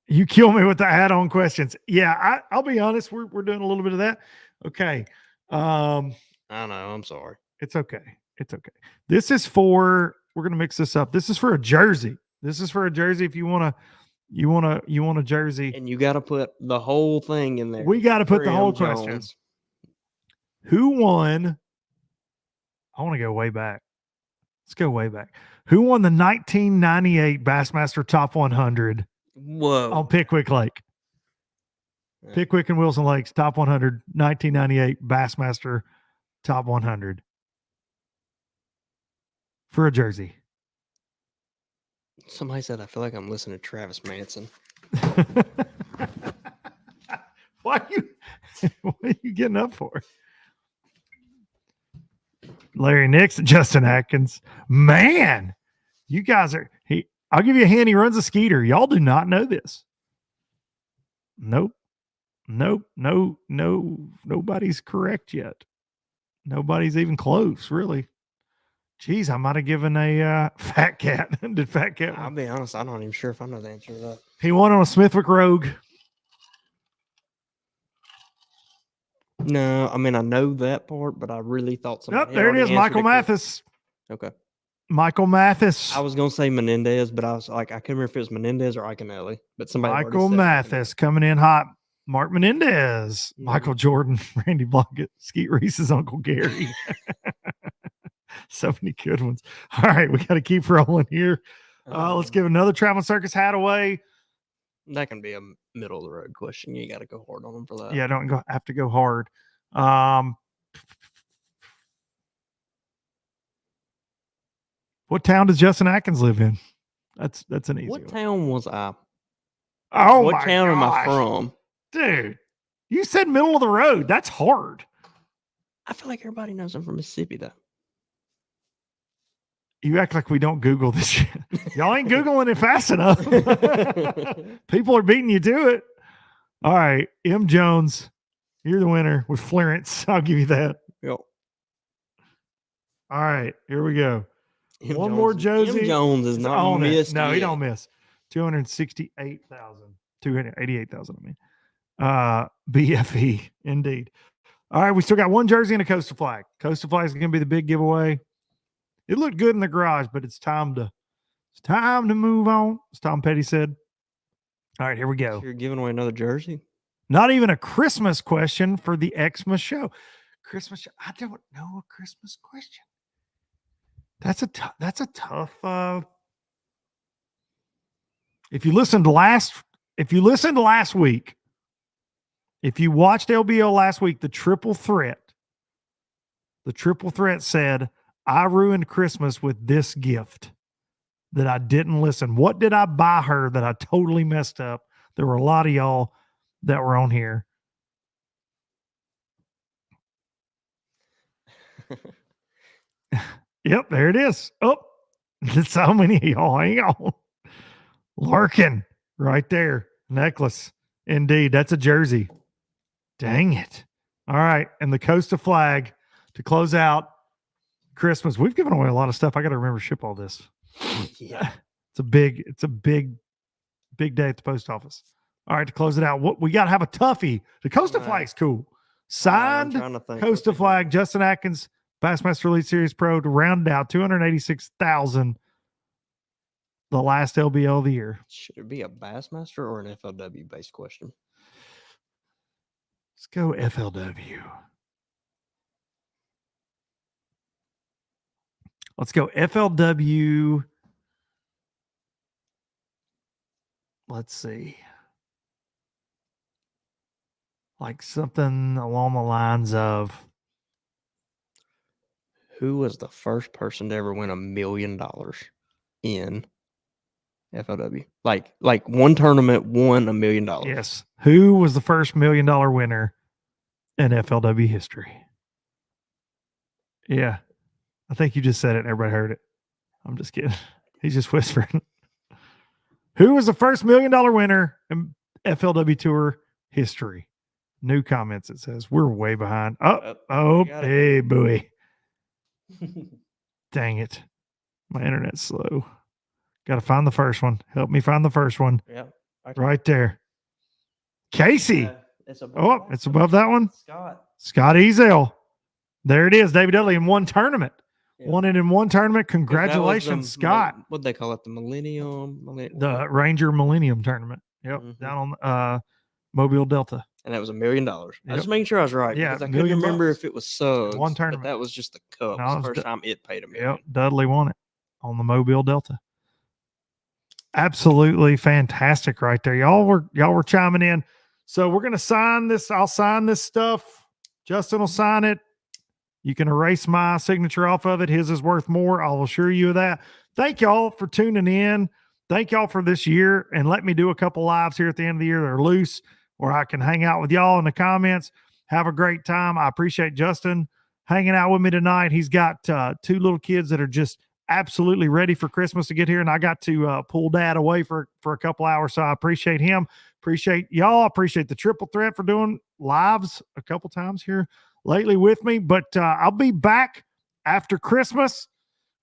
You kill me with the add-on questions. Yeah, I'll be honest. We're doing a little bit of that. Okay. I know. I'm sorry. It's okay. This is for, we're going to mix this up. This is for a jersey. If you want a jersey. And you got to put the whole thing in there. We got to put the whole Jones. question. Who won? I want to go way back. Let's go way back. Who won the 1998 Bassmaster Top 100 Whoa. on Pickwick Lake? Yeah. Pickwick and Wilson Lakes Top 100, 1998 Bassmaster Top 100 for a jersey. Somebody said, I feel like I'm listening to Travis Manson. What are you getting up for? Larry Nix and Justin Atkins. Man, you guys are, I'll give you a hint. He runs a skeeter. Y'all do not know this. Nope. No, nobody's correct yet. Nobody's even close, really. Jeez, I might have given a Fat Cat. Did Fat Cat? I'll be honest, I'm not even sure if I know the answer to that. He won on a Smithwick Rogue. No, I mean, I know that part, but I really thought somebody. Yep, there it is. Michael Mathis. Okay. Michael Mathis. I was going to say Menendez, but I was like, I couldn't remember if it was Menendez or Iconelli. But somebody. Michael Mathis coming in hot. Mark Menendez. Yeah. Michael Jordan. Randy Blockett. Skeet Reese's Uncle Gary. So many good ones. All right, we got to keep rolling here. Let's give another Traveling Circus hat away. That can be a middle of the road question. You got to go hard on them for that. Yeah, have to go hard. What town does Justin Atkins live in? That's an easy one. What town was I? Oh, what my town am I gosh. from? Dude, you said middle of the road. That's hard. I feel like everybody knows I'm from Mississippi, though. You act like we don't Google this shit. Y'all ain't Googling it fast enough. People are beating you to it. All right. M. Jones, you're the winner with Florence. I'll give you that. Yep. All right. Here we go. M. One Jones more is- Josie. M. Jones is He's not on it. missed. No, he yet. don't miss. 268,000. 288,000, I mean. BFE, indeed. All right, we still got one jersey and a Coastal flag. Coastal flag is going to be the big giveaway. It looked good in the garage, but it's time to move on, as Tom Petty said. All right, here we go. You're giving away another jersey? Not even a Christmas question for the Xmas show. Christmas show. I don't know a Christmas question. That's a tough. If you listened last week, if you watched LBO last week, the triple threat said, I ruined Christmas with this gift that I didn't listen. What did I buy her that I totally messed up? There were a lot of y'all that were on here. Yep, there it is. Oh, so many of y'all. Hang on. Larkin, right there. Necklace. Indeed, that's a jersey. Dang it. All right. And the Costa flag to close out Christmas. We've given away a lot of stuff. I got to remember to ship all this. Yeah. It's a big day at the post office. All right. To close it out, what we got to have a toughie. The Costa flag's cool. Signed Costa flag, Justin Atkins, Bassmaster Elite Series Pro to round it out 286,000. The last LBL of the year. Should it be a Bassmaster or an FLW based question? Let's go FLW. Let's go FLW. Let's see. Like something along the lines of, who was the first person to ever win $1 million in FLW? Like one tournament won $1 million. yes. Who was the first $1 million winner in FLW history? Yeah. I think you just said it and everybody heard it. I'm just kidding. He's just whispering. Who was the first $1 million winner in FLW Tour history? New comments, it says. We're way behind. Hey, boy. Dang it. My internet's slow. Got to find the first one. Help me find the first one. Yeah. Right there. Casey. It's above It's above that one. Scott. Ezel. There it is. David Dudley in one tournament. Yeah. Won it in one tournament. Congratulations, Scott. What they call it? The Millennium. The Ranger Millennium Tournament. Yep. Mm-hmm. Down on Mobile Delta. And that was $1 million. I was Yep. just making sure I was right. Yeah, Because I couldn't remember if it was subs. One tournament. But that was just the cup. No, It was it the was first time it paid $1 million. Yep. Dudley won it on the Mobile Delta. Absolutely fantastic right there. Y'all were chiming in. So we're gonna sign this. I'll sign this stuff. Justin will sign it. You can erase my signature off of it. His is worth more. I'll assure you of that. Thank y'all for tuning in. Thank y'all for this year. And let me do a couple lives here at the end of the year that are loose where I can hang out with y'all in the comments. Have a great time. I appreciate Justin hanging out with me tonight. He's got two little kids that are just absolutely ready for Christmas to get here. And I got to pull dad away for a couple hours. So I appreciate him. Appreciate y'all. Appreciate the triple threat for doing lives a couple times here lately with me, but I'll be back after Christmas.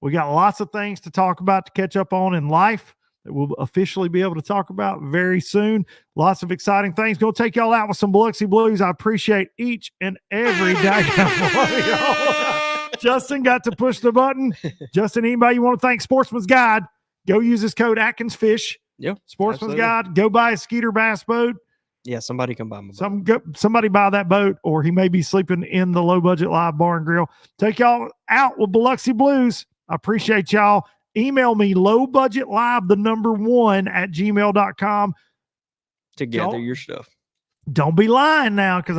We got lots of things to talk about, to catch up on in life that we'll officially be able to talk about very soon. Lots of exciting things. Gonna take y'all out with some Biloxi Blues. I appreciate each and every daggone one of y'all. Justin got to push the button. Justin, anybody you want to thank? Sportsman's Guide. Go use this code AtkinsFish. Yep. Sportsman's absolutely. Guide. Go buy a Skeeter bass boat. Yeah, somebody can buy my boat. Somebody buy that boat, or he may be sleeping in the Low Budget Live Bar and Grill. Take y'all out with Biloxi Blues. I appreciate y'all. Email me lowbudgetlive1@gmail.com. Together your stuff. Don't be lying now, because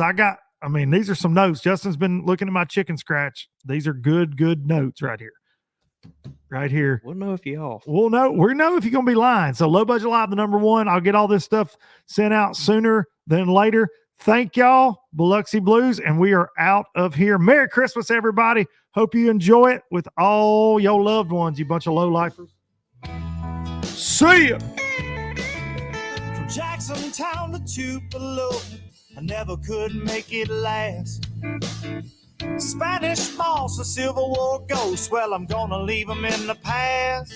these are some notes. Justin's been looking at my chicken scratch. These are good notes right here. Right here. We'll know if you're off. We know if you're going to be lying. So Low Budget Live, the #1. I'll get all this stuff sent out sooner than later. Thank y'all, Biloxi Blues, and we are out of here. Merry Christmas, everybody. Hope you enjoy it with all your loved ones, you bunch of low-lifers. See ya. From Jacksontown to Tupelo, I never could make it last. Spanish moss, a Civil War ghost, well, I'm gonna leave them in the past.